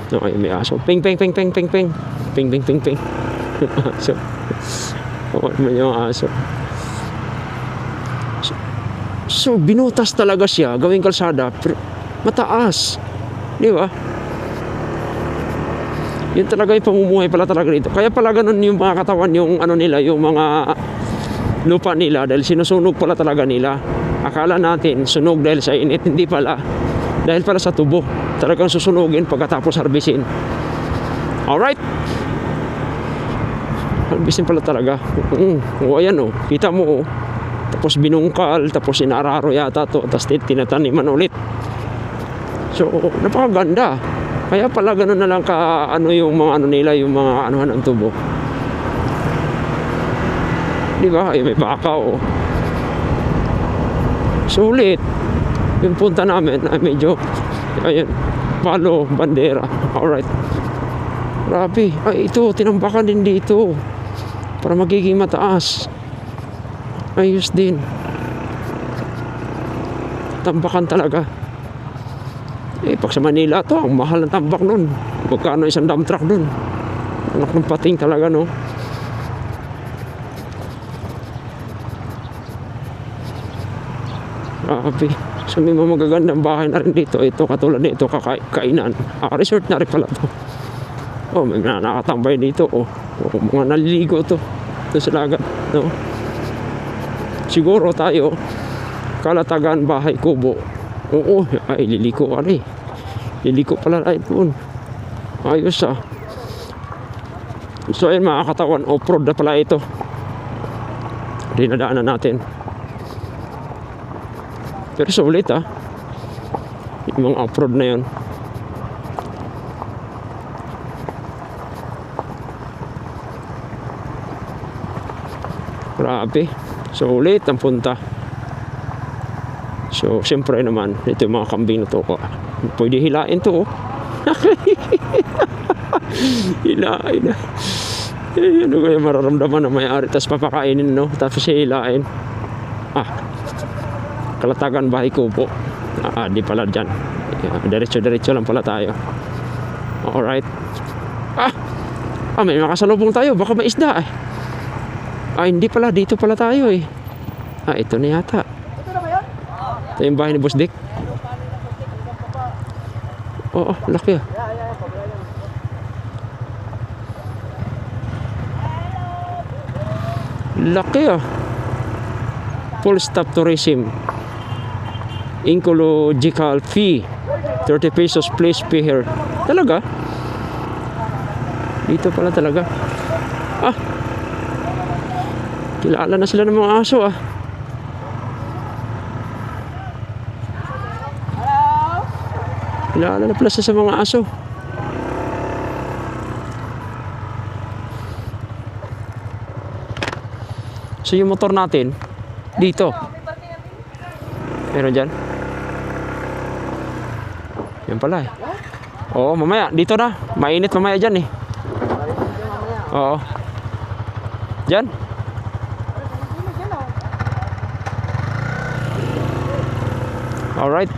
okay, may aso. Ping ping ping ping ping ping. Ping ping ping ping. So, may yung aso. So, binutas talaga siya, gawing kalsada, pero mataas. Di ba? Yun talaga yung pamumuhay pala talaga dito. Kaya pala ganun yung mga katawan, yung nila, yung mga lupa nila, dahil sinusunog pala talaga nila. Akala natin sunog dahil sa init, hindi pala. Dahil pala sa tubo. Talagang susunugin pagkatapos harbisin. Alright. Harbisin pala talaga. O ayan o. Kita mo o. tapos binungkal, tapos inararo yata to, tapos tinataniman ulit. So napakaganda. Kaya pala ganun na lang ka ano yung mga ano nila, yung mga anuhan ng tubo. Di ba? Ay, may baka oh. Sulit. Yung punta namin ay medyo ayun, palo, bandera. Alright. Grabe. Ay ito, tinambakan din dito para magiging mataas. Ayos din. Tambakan talaga. Eh, pag sa Manila to, ang mahal ng tambak nun. Magkano isang dump truck dun? Anak ng pating talaga, no? Grabe. So may mga magagandang bahay na rin dito. Ito, katulad nito, kainan. Resort na rin pala to. Oh, may mga nakatambay dito, oh. Oh, mga naliligo to. Ito sa lagat, no? Siguro tayo, Kalatagan, bahay, kubo. Oo, ay liliko ka rin. Liliko pala ay doon. Ayos ah. So ayun mga katawan, off-road na pala ito. Dinadaanan natin. Pero sulit ah. Yung mga off-road na yun. Grabe. Sulit ang punta. So, siyempre naman, ito yung mga kambing na to. Pwede hilain to, oh. Hilain na. Eh, ano kaya mararamdaman na may-ari, tapos papakainin, no? Tapos siya hilain. Ah, Kalatagan, bahay, kubo. Di pala dyan. Diretso-diretso lang pala tayo. Alright. May makasalubong tayo. Baka may isda, eh. Hindi pala. Dito pala tayo, eh. Ito na yata. Ito yung bahay ni Boss Dick. Oo, laki ah. Laki ah. Full stop tourism. Ecological fee. 30 pesos please pay here. Talaga? Dito pala talaga. Kilala na sila ng mga aso ah. Kilala na pala sa mga aso. So yung motor natin dito. Meron dyan. Yan pala eh. Oo, mamaya dito na. Mainit mamaya dyan eh. Oo. Dyan. Alright.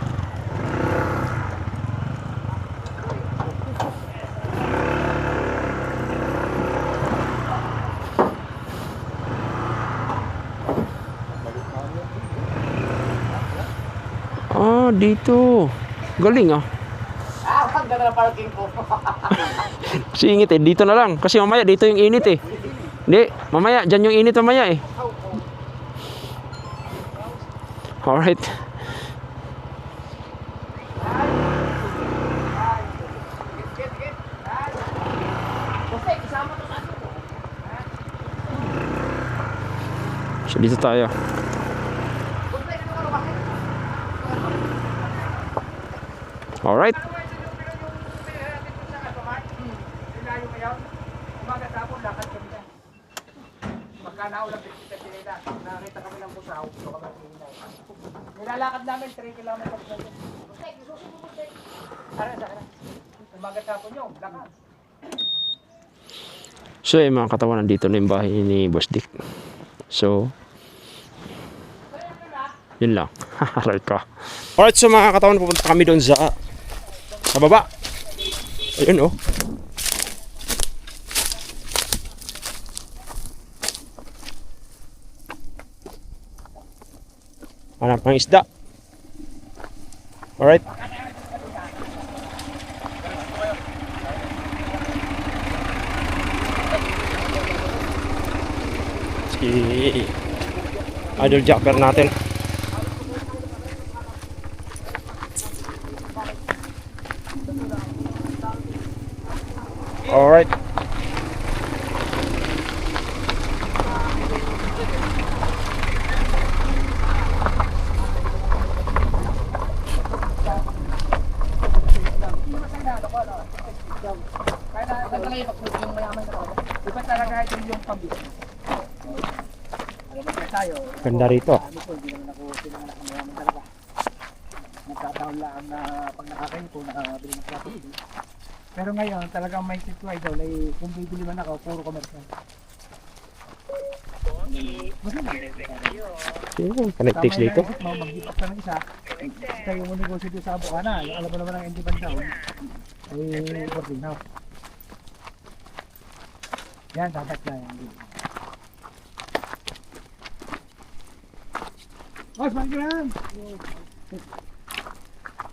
Dito. Galing ah. Ang ganda ng parking ko. Singit eh. Dito na lang. Kasi mamaya dito yung init eh. Hindi. Mamaya. Dyan yung init mamaya eh. Alright. So dito tayo. Alright. Nilalakad namin 3 kilometers. Umaga tapon nyo, lakad. So mga katawan, nandito na yung bahay ni Boss Dick. So yun lang. Right ka. Alright, so mga katawan, pupunta kami doon sa baba. Ayun oh. Hanap ng isda. Alright. Si Idol Jacker natin. Alright. talaga yung mayaman ka talaga. Iba talaga ito yung pambusiness. Alam mo tayo. Ganda rito. Ano po, hindi naman ako mayaman talaga. Nagkataon lang na pag nakakain ko, nakabili ng plato. Pero ngayon, talagang may sityo idol ay kung bibili man ako, puro commercial. Connectix dito. Mag-give up ka ng isa, kayo mo negosyo doon sa Bukana. Alam mo naman ang hindi bandaw. Ay, boarding house. Yan, dapat na yan. Boss, mag-gram!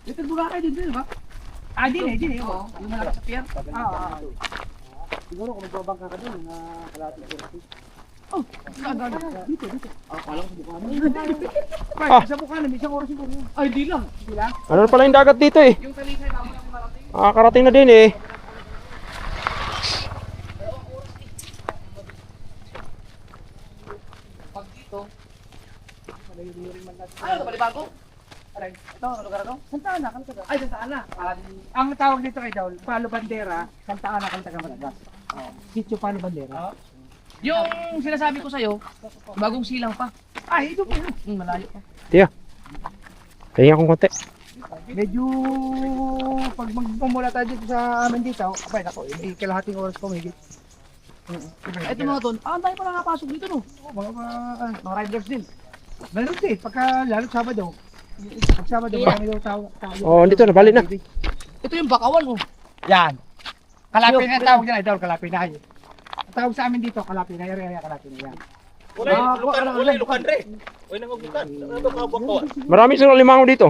Ito buka kayo din ba? Ah, din eh. Oo. Yung malaki sa pier? Siguro kung magbabangka ka doon, kalapit ko. Oh, dito. Pala ko sa Bukana. Sa Bukana, may isang oras siguro. Ay, di lang. Ano pala yung dagat dito eh? Yung talisay tama na marating. Nakakarating na din eh. Pag dito, ano ba bago? Aray, ito, ano lugar ito? Santa Ana, Kaltaga. Ay, Santa Ana. Ang tawag dito kay Daul, Palo Bandera, Santa Ana, Kaltaga, Malagas. Sitio Palo Bandera. Yung sinasabi ko sa'yo, bagong silang pa. Ay, ito pa yun. Malayo pa. Tiyo. Tingnan akong konti. Medyo pag magpumula tayo dito sa amin dito, abay nako, may kalahating oras pa mahigit. Ito mga ton, ang tayo pala nakapasok dito no. Mga riders din. Meron din, pagka lalo Sabado. Pag Sabado, marami daw tao. Oh, dito na, balik na. Ito yung bakawan oh. Yan. Kalapin na tawag dyan, idol, kalapin na kayo. Ang tawag sa amin dito, kalapin na, kalapin na yan. Wala lukan re. Uy nang bukan. Ano ka bakawan? Marami silang limango dito.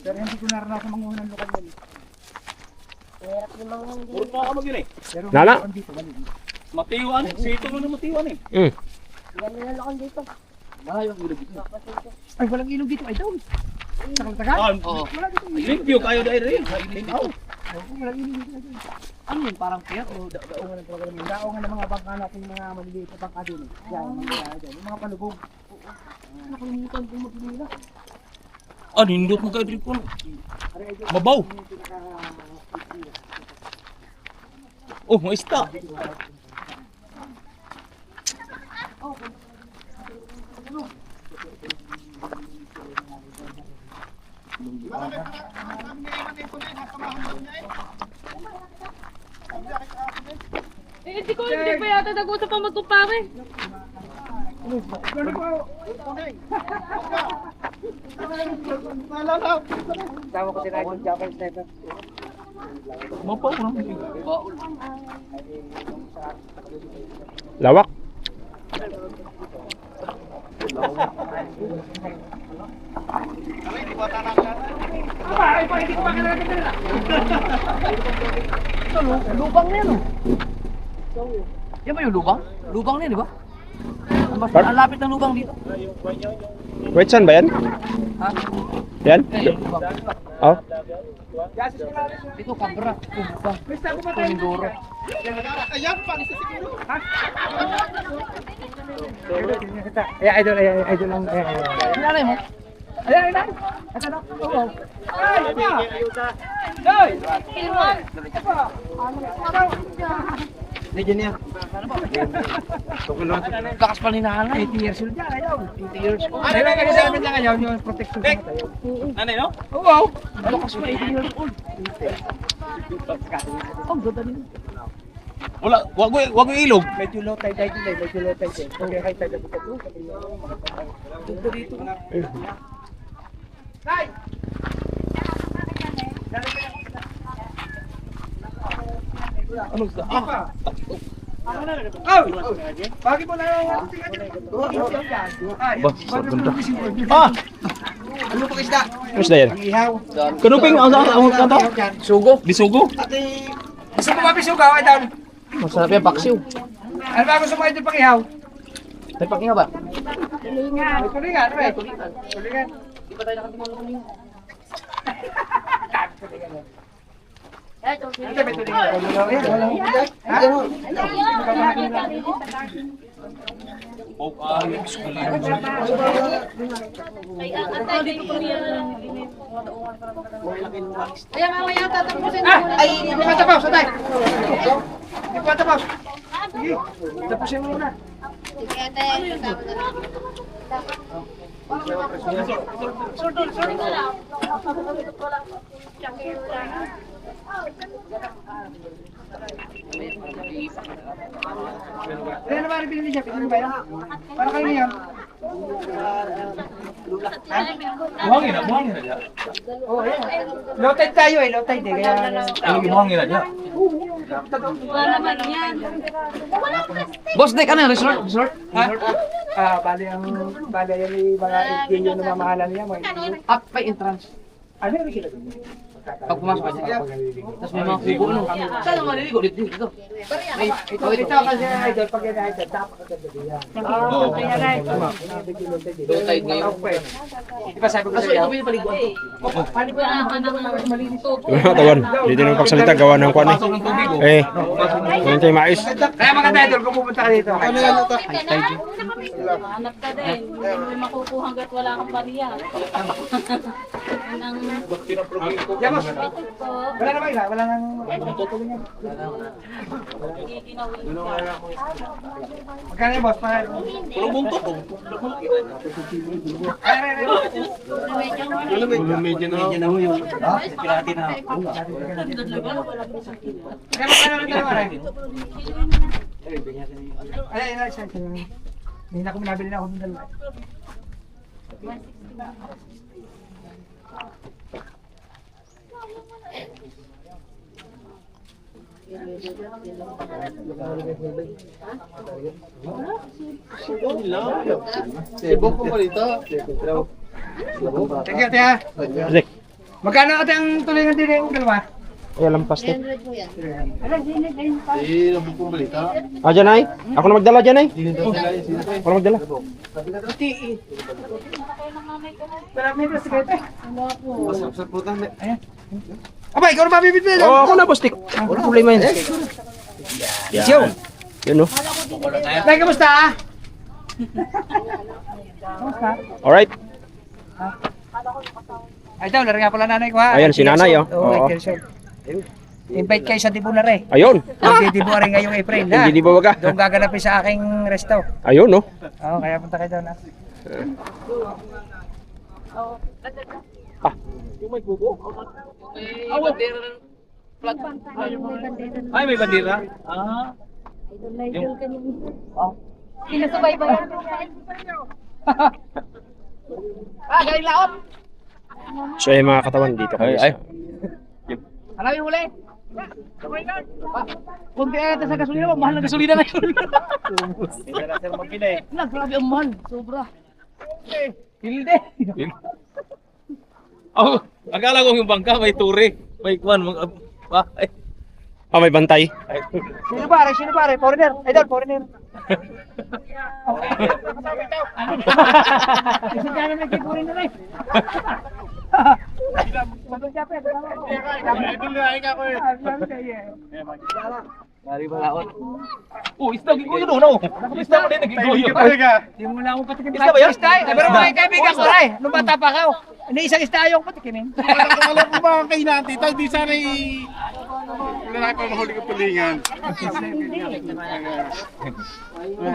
Pero hindi ko naranasan mangunan lukan yan. Puro pa ka magin eh. Pero Lala. meron dito, mali. Matiwan. Sito mo na matiwan eh. Ay, walang ilog dito, idol. Sa Kaltaga? Wala dito. Review kayo dahil rin. Walang ilog dito, idol. Ano yun, parang pier o daongan ng talaga namin? Daongan ng mga bangka natin, mga maliliit na bangka din. Yan, yung mga palubog. Nakalimutan kong magpilila. Nindot mo kayo dito po. Mabaw. Oh, may ista. Hindi ko pa yata nag-usap ang magkumpare. Tawa ko si Ryan Japan Sniper. Mabaw na. Lawak. Ay, pa, hindi ko makakarating na. Ito, lubang na yan, oh. Yan ba yung lubang? Lubang na yan, di ba? Ang lapit ng lubang dito. Wait, saan ba yan? Ha? Yan? Yung lubang. Oh. Dito, Cabra. Lubang. Ito, Mindoro. Ayan pa isa siguro. Idol lang. Sinanay mo? Ayan. Ito na. Oo. Ay, iba! Doy! Ilman. Legend niya. Lakas pa ni nanay. 80 years old yan, ayaw. 80 years old. Ano lang kasi sa amin lang ayaw, yung protection sa tayo. Nanay no? Oo. Lakas pa 80 years old. Ang ganda din. Wala, wag yung ilog. Medyo low tide dito, medyo low tide. Okay, high tide dito. Dito dito. Tay! Ano sa? Bakit mo na yung ano pa isda? Mas na yan. Ihaw. Kanuping ang kanto? Sugo. Bisugo. Gusto mo ba bisugaw? Ay, dami. Masarap yung paksiw. Ano ba gusto mo ito pang ihaw? May pakihaw ba? Tulingan, ano eh? Tulingan. Di ba tayo nakatingin ng kuning? Ito, may tulingan. Kaya mamaya tatapusin Ay, matapaw, sa tayo. Ipata boss. Sige. Tapusin mo muna. Sige, ate. Kaya naman rin binili siya. Pinili ba yan? Para kayo niyan. Buhangin na dyan. Oo, yan. Low tide tayo eh. Low tide eh. Kaya... Buhangin na dyan. Wala naman yan. Boss Nick, ano yung resort? Resort? Bali yan yung mga idea na mamahalan niya. Up by entrance. Ano yung sila dun? Pag pumasok ka dyan. Tapos may mga kubo, ano? Saan ang maliligo? Dito. Ito kasi idol. Pag yan idol, dapat agad yan. Low tide ngayon. Di ba sabi ko Kaso sa'yo? ito pinapaliguan to. Paano ba yan? Malinis. Mga katawan, dito na yung pagsalita, gawa ng kwan eh. Eh, ganyan tayo mais. Kaya maganda idol kung pupunta ka dito. Ano yan ito? Hanap ka din. Hindi mo makukuha hanggat wala kang bariya. Yun ang Yan boss. Wala na ba ila? Wala nang... giginawin ka. Magkano yung boss? Puro buntot ko. Kaya magkano ng dalawa rin? Ay, isa. Hindi na ako nabili na ako ng dalawa. Sibok ko malita. Teka, teka. Rick, Magkano ate ang tulingan din yung dalawa? ay lampas eh. Sibok ko malita. Ah, dyan ay? Ako na magdala dyan ay? Ako na magdala. Marami na sa kete. Sa putan. Aba, ikaw na ba bibili? Oo, ako na boss Nick. Wala problema yun. Yan. Yun oh. Nay, kamusta? Kamusta? Alright. Ay, daw, laro nga pala nanay ko ha. Ayan, si nanay, oh. Oo, Oo. invite kayo sa Dibo na rin. Ayun. Magdidibo rin ngayong April na. Hindi di ba waga? Doon gaganapin sa aking resto. Ayun oh. Oo, kaya punta kayo doon ha. Ay, may bandera. Idol ka niyo. Sinasubaybay yan. Galing laot! So ay mga katawan dito kami sa... Alam yung huli? Kung di natin sa gasolina, mahal na gasolina ngayon. Grabe ang mahal. Sobra. Hilde. Oh, akala ko yung bangka may turi. May kwan ay. Ah, may bantay. Sino pare? Sino pare? Foreigner. Idol, foreigner. Isang kaya naman kay foreigner eh. Idol na ikaw ko eh. Dari balaot. Oh, isda ko yun no. Isda mo din nagiguyo. Hindi mo na akong patikim. Isda ba yan? Isda eh. Pero may kaibigan ko rin. Nung bata pa ka. Iniisang isda ayaw ko patikimin. Alam ko ba kay natin, tayo di sana lalaki pa mahuli ko tulingan.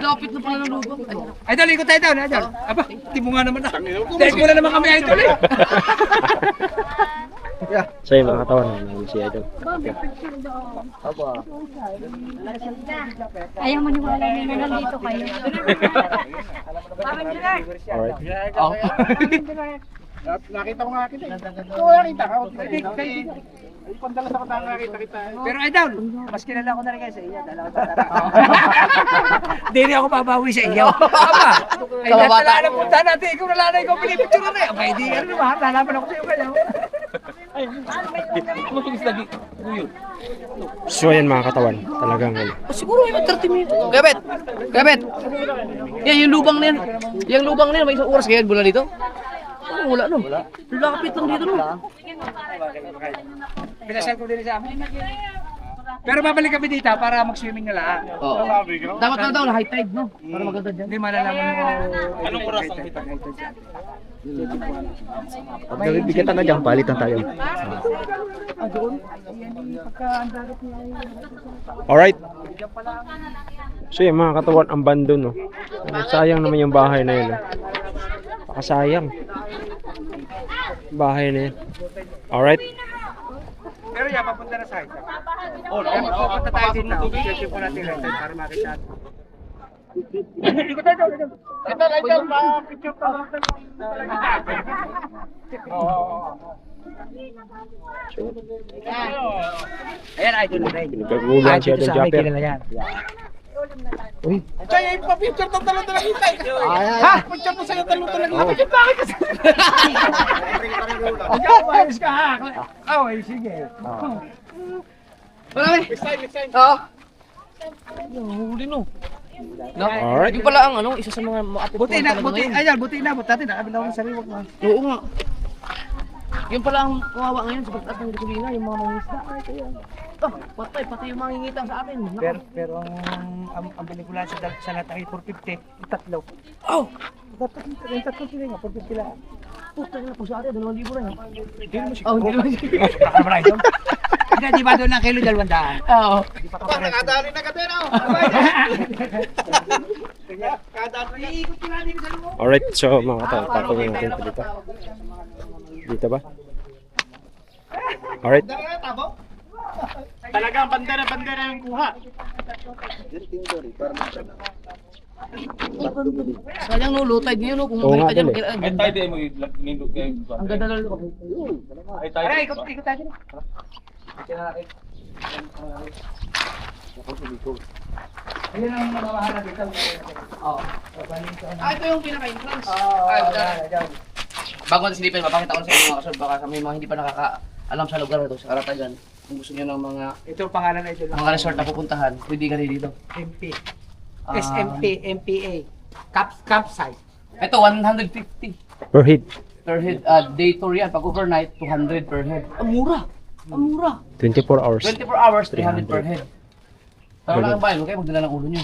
Lapit na pala ng lubang. Idol, ikot tayo down. Idol. Aba, hindi mo nga naman na. Dahil mo na naman kami idol eh. So ay mga katawan, si Idol. Ayaw maniwala niyo na nandito kayo. Alright. Nakita ko nga kita. Oo, nakita ka. Ay, pandalas ako tayo nakita kita. Pero idol, mas kilala ko na rin kayo sa iyo. Dala ko tatara. Hindi rin ako babawi sa iyo. Aba, ay natala na punta natin. Ikaw na lang ikaw pinipicture na rin. Aba, hindi ka rin naman. Lalaman ako sa iyo kayo. So ayan mga katawan, talagang ano. Siguro may 30 minutes. Gabet. Yan yung lubang na yan. Yung lubang na yan, may isang oras kaya mula dito. Wala no. Lapit lang dito no. Pinasal ko din sa amin. Pero babalik kami dito para mag-swimming na lahat. Oo. Dapat na daw high tide, no? Para maganda dyan. Hindi malalaman mo. Anong oras ang hita? Pag nabibigatan na dyan, palitan tayo. Alright. So yung mga katawan, ang bando, no? Sayang naman yung bahay na yun. Pakasayang. Bahay na yun. Alright. Pero yan, papunta na sa hita. Kaya papunta tayo dito. Check po natin hita para makita. Ikot tayo. Ito, Idol, picture pa lang. Ayan, idol na rin. Pinagkagulan siya doon, Japper. kilala yan. Kaya ipa-picture ng dalawa-dalawa kita. Ha? Picture to sa'yo dalawa-dalawa kita. Bakit kasi? Ayos ka ha. Okay, sige. Marami. Next time. Oo. Huli no. No? Alright. Yung pala ang ano, isa sa mga maapit. Buti na, buti. Ayan, buti na. Buti natin. Nakabilang ng sariwag mo. Oo nga. Yung pala ang kawawa ngayon sa pagtaas ng gasolina, yung mga mangingisda. Ay, kaya. Pati yung mangingitang sa atin. Pero ang pelikula sa lahat ay 450. Yung tatlo. Oh! Yung tatlo sila nga, 450 lang. Puta na po sa atin, 2,000 na yun. Hindi mo siya. Oh, hindi naman siya. Baka naman idol. Hindi, di ba doon ng kilo 200? Oo. Di pa Baka kapares. nakadali na ka din, oh. Iikot ko natin sa loob. Alright, so mga katawan, tatawin natin ito dito. Dito ba? Alright. Talagang bandera yung kuha. Sayang no, low tide ngayon no, kung Oo nga, makita dyan. dali. Ang tide mo, ang ganda ng lupa. Aray, ikot tayo. Ayun ang mamahala dito. Oo. Ito yung pinaka-entrance. Ayan. Bago natin silipin, mapakita ko sa inyo mga kasunod. Baka sa mga hindi pa nakaka-alam sa lugar na ito, sa Karatagan. Kung gusto nyo ng mga Ito ang pangalan na ito. resort na pupuntahan, pwede ka rin dito. MP. MPA. Campsite. Ito, 150 Per head. per head. Day tour yan. Pag overnight, 200 per head. Ang mura! Ang mura! 24 hours. 24 hours, 300 per head. Pero wala kang bayan, huwag kayo magdala ng ulo nyo.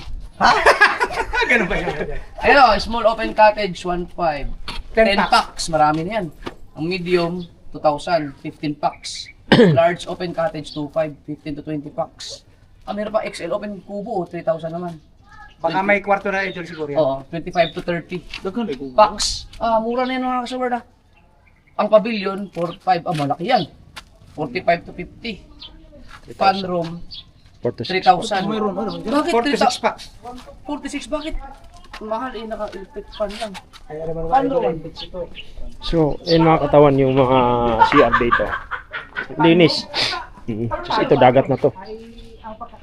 Ganun ba yun? Ayun o, small open cottage, 1.5. 10 packs. packs, marami na yan. Ang medium, 2,000, 15 packs. Large open cottage, 2.5, 15 to 20 packs. Meron pa XL open kubo, 3,000 naman. Baka may kwarto na ito siguro yan. Oo, 25 to 30 packs. Mura na yan mga kasaward ah. Ang pavilion, 4.5. Malaki yan. 45 to 50. Fun room, 46. 3,000. Bakit 46 packs. 46? Bakit? Mahal eh, naka-electric fan lang. Kaya naman Fun ito room. ito. So, yun mga katawan, yung mga CR dito. Linis. Kasi ito, dagat na to.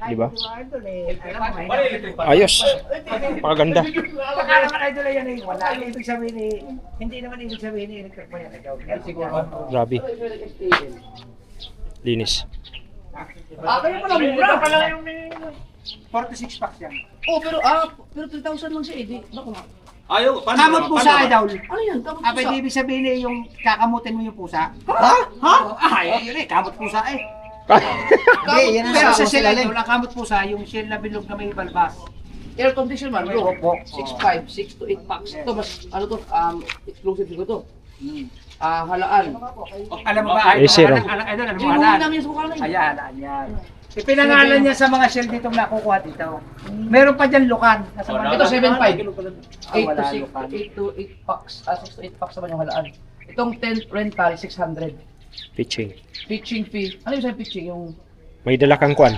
Di ba? Ayos. Pakaganda. Baka naman idol yan eh. Wala. Ibig sabihin eh. Hindi naman ibig sabihin eh. Electric pa yan. Yan siguro. Grabe. Linis. Kaya pala mura. 46 packs yan. Pero 3,000 lang siya eh. Naku na. Kamot pusa idol. Ano yan? Tapos Apa pusa. hindi ibig sabihin eh yung kakamutin mo yung pusa? Ha? Ay, yun eh. Kamot pusa eh. Pero sa shell idol, ang kamot pusa, yung shell na bilog na may balbas. Air condition man, bro. 6.5, 6 to 8 packs. Ito mas, exclusive ko to. Halaan. Alam mo ba? Eh, zero. Alam mo Inuwi halaan. namin sa kukalan. Ay, halaan yan. Ipinangalan niya sa mga shell dito nakukuha dito. Meron pa dyan lukan. Nasa mga Ito 7.5. 8 8 to 8 packs. 6 to 8 packs naman yung halaan. Itong tent rental, 600. Pitching. Pitching fee. Ano yung sa pitching? Yung May dala kang kwan.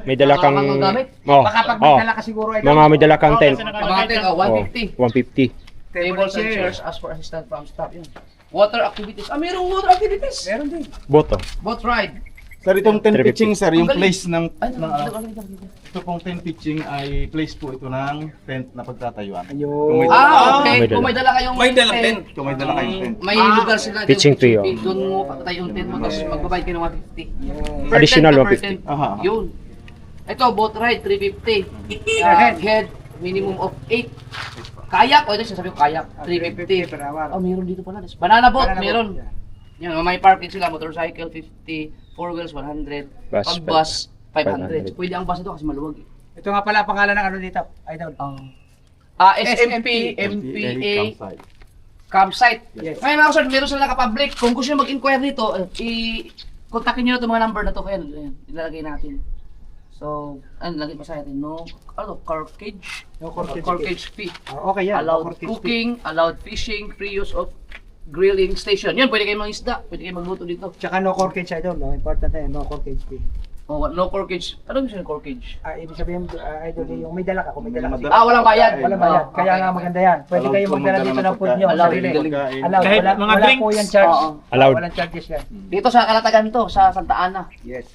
May dala kang... Mga gamit? Oh, Baka pag may dala ka siguro ay mga may dala kang tent. mga tent, 150. 150. Tables and chairs, ask for assistance from staff. Yun. Water activities. Mayroong water activities. Meron din. Boto. Boat ride. Sir, itong 10 350. pitching, sir, yung Ang galing. place ng... Ay, Ito pong 10 pitching ay place po ito ng tent na pagtatayuan. Ayun. okay. May dala. Kung may dala kayong tent, Kung may dala kayong tent. may lugar sila. Pitching fee, oh. Doon mo patay yung tent mo, tapos magbabayad kayo ng 150. Per Additional tent na per 150. tent. Aha. Yun. Ito, boat ride, 350. Head, minimum of 8. Kayak, o ito sasabi ko kayak, 350. per hour. Meron dito pala. Banana boat, Banana boat, meron. Yan, may parking sila, motorcycle, 50. 4 wheels, 100. Bus, Pag bus, 500. Pwede ang bus ito kasi maluwag eh. Ito nga pala ang pangalan ng ano dito, idol. SMP, MPA, campsite. Yes. Ngayon mga kasod, meron sila naka-public. Kung gusto nyo mag-inquire dito, i-kontakin nyo na itong mga number na to. Ayan, ilalagay natin. So, lagay pa sa atin, corkage. No corkage. Corkage fee. Okay yan. Allowed corkage cooking, allowed fishing, free use of grilling station. Yun, pwede kayo mga isda, pwede kayo magluto dito. fee. Tsaka no corkage idol, no? Important na no corkage fee. Oh, no corkage. Ano gusto ng corkage? Ibig sabihin, idol, yung may dala ka, kung may dala ka. Walang bayad. Walang bayad. Kaya nga maganda yan. Pwede kayo magdala dito ng food nyo. Sarili. Allowed. Kahit Wala, mga wala drinks. po yan charge. Allowed. Walang charges yan. Dito sa Kalatagan to, sa Santa Ana. Yes.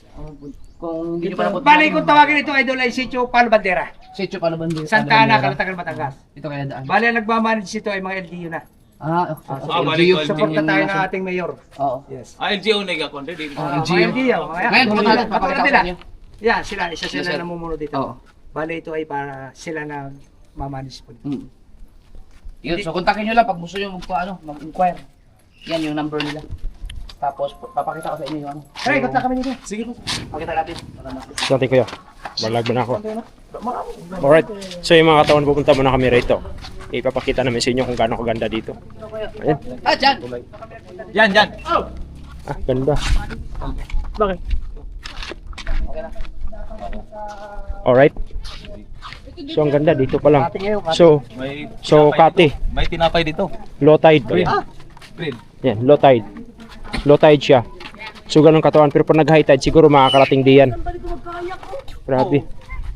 Kung hindi nyo pa napunta. Bali, kung tawagin ito, idol, ay Sitio Palo Bandera. Sitio pa naman dito. Santa Ana, Calatagan, Batangas. Ito kaya daan. Bali, ang nagmamanage ito ay mga LGU na. bali ko. Support na tayo ng ating mayor. Oo. Yes. LGO na ikaw konti. Mga LGU. Ngayon, pumunta natin, papakita ko sa inyo. Yan, isa sila Sir. namumuno dito. Oo. Bali, ito ay para sila na mamanage po. Yun, so kontakin nyo lang pag gusto nyo mag-inquire. Yan yung number nila. Tapos, papakita ko sa inyo yung ano. Hey, kontak kami dito. Sige po. Pakita natin. Dati kuya, balag mo na ako. Alright, so yung mga katawan pupunta muna kami rito. Ipapakita namin sa inyo kung gaano kaganda dito. Ayan. Dyan! Yan. Ganda. Bakit? Alright. So ang ganda dito pa lang. So Kati, May tinapay dito. low tide. Green. Yan, low tide. Low tide siya. So ganun katawan, pero pag nag-high tide siguro makakarating diyan. Grabe.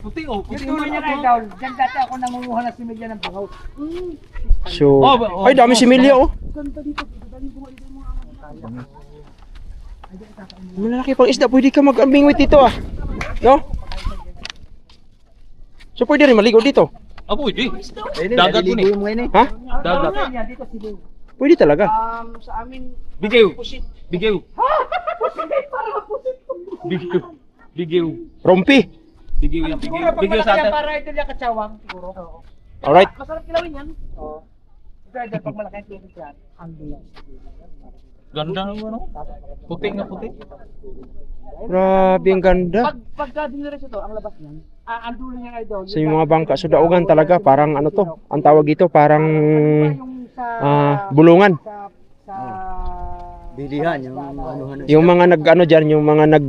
Puti Yung tuloy niya na idol. Diyan dati ako nangunguha na similya ng bangaw. So, ay dami similya oh. Malaki pang isda, pwede ka mag-ambingwit dito ah. No? So pwede rin maligo dito. Pwede. Dagat ko ni. Ha? Dagat. Pwede talaga. Sa amin, Bigaw. Bigaw. Bigaw. Rompi. Bigaw yan. Siguro pag Bigaw sa malaki yan, atin. para ito yung katsawang. Siguro. Alright. masarap kilawin yan. Oo. Ito idol, pag malaki yung tubig yan, ang bilang. Ganda ng ano? Puti nga puti. Grabe ang ganda. Pagka diniretso to, ang labas niyan. Ang dulo niya idol. Sa yung mga bangka, so daungan talaga, parang ano to, ang tawag dito, parang Yung sa bulungan. sa Bilihan, yung ano. Yung mga nag ano diyan, yung mga nag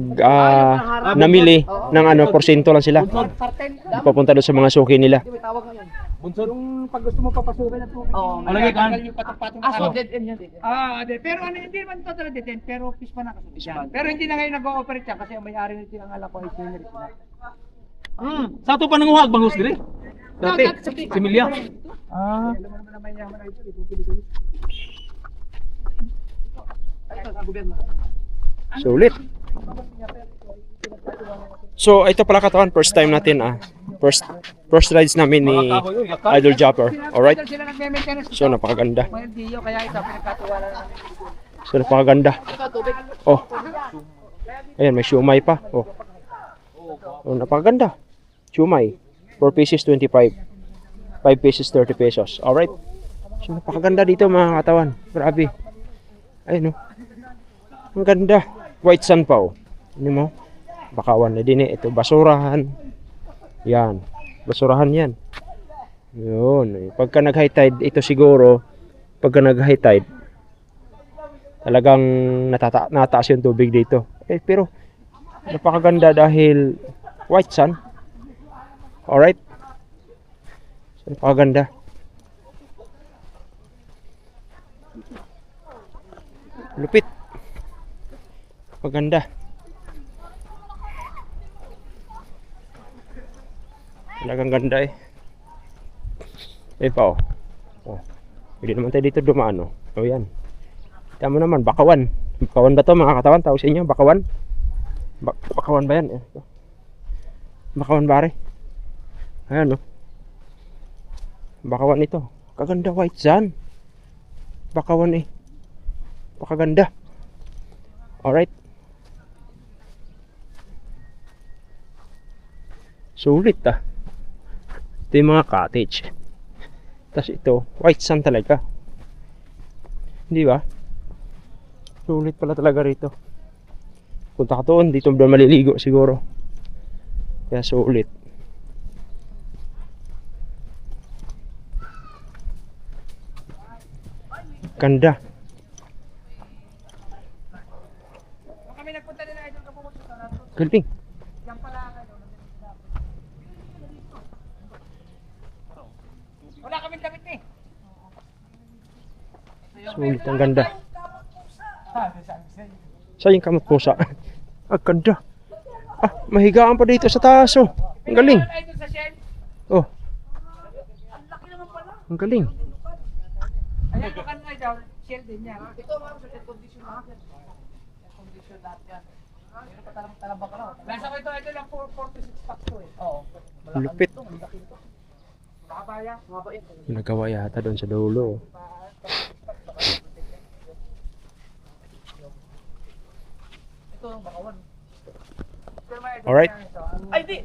namili ng ano, porsyento lang sila. sarten. Papunta doon sa mga suki nila. May tawag ngayon. Yung pag gusto mo papasukin ng tubig. Oo. Alagay ka. Yung patong-patong. So dead end yan. Pero hindi naman totally detent, pero fish pa na kasi yan. Pero hindi na ngayon nag-ooperate yan kasi ang may-ari nito ang alak ko ay generous na. Sa ito pa nanguhag bangus dire. Dati. Similya. Alam mo naman na may yaman ay ito, ipupili ko. Sulit. So ito pala katawan, first time natin first rides namin ni Idol Jopper. Alright. Sila nagme-maintenance. So napakaganda. Mga LGU, kaya ito pinagkatiwala na namin. So napakaganda. Oh. Ayan, may siumay pa. Oh. Oh, napakaganda. Siumay. 4 pieces 25. 5 pieces 30 pesos. Alright. So napakaganda dito mga katawan. Grabe. Ayun oh. Ang ganda. White sand pa oh. Ano mo? Bakawan na din eh. Ito basurahan. Yan. Basurahan yan. Yun. Pagka nag-high tide, ito siguro, pagka nag-high tide, talagang nataas yung tubig dito. Pero, napakaganda dahil white sand. Alright? So, napakaganda. Lupit. Maganda. Talagang ganda eh. Pa oh. Oh. Pwede naman tayo dito dumaan oh. Oh yan. Kita mo naman, bakawan. Bakawan ba to mga katawan? Tawag sa inyo, bakawan? Bakawan ba yan? Bakawan bare. Ayan oh. Bakawan ito. Kaganda white sand. Bakawan eh. Pakaganda. Alright. Sulit ah. Ito yung mga cottage. Tapos ito, white sand talaga. Hindi ba? Sulit pala talaga rito. Punta ka doon, dito maliligo siguro. Kaya sulit. Ganda. Kami nagpunta nila idol ka pumunta sa nato. Galing. Yan pala idol. Wala kami damit eh. Sulit, ang ganda. Sa yung kamot pusa. Ang ganda. Ah, mahigaan pa dito sa taas oh. Ang galing. Idol sa Shell. Oh, Ang laki naman pala. ang galing. Ayan yung ano idol, Shell din yan. Ito mga sa air condition na. Air condition lahat yan. Meron pa talabak ka lang. Nasa ko ito idol ang 446 pack to eh. Oo. Lupit. Malaki ito. Makabaya. Mabait. Nagawa yata doon sa dulo. Ito ang bakawan. Alright. Ay di!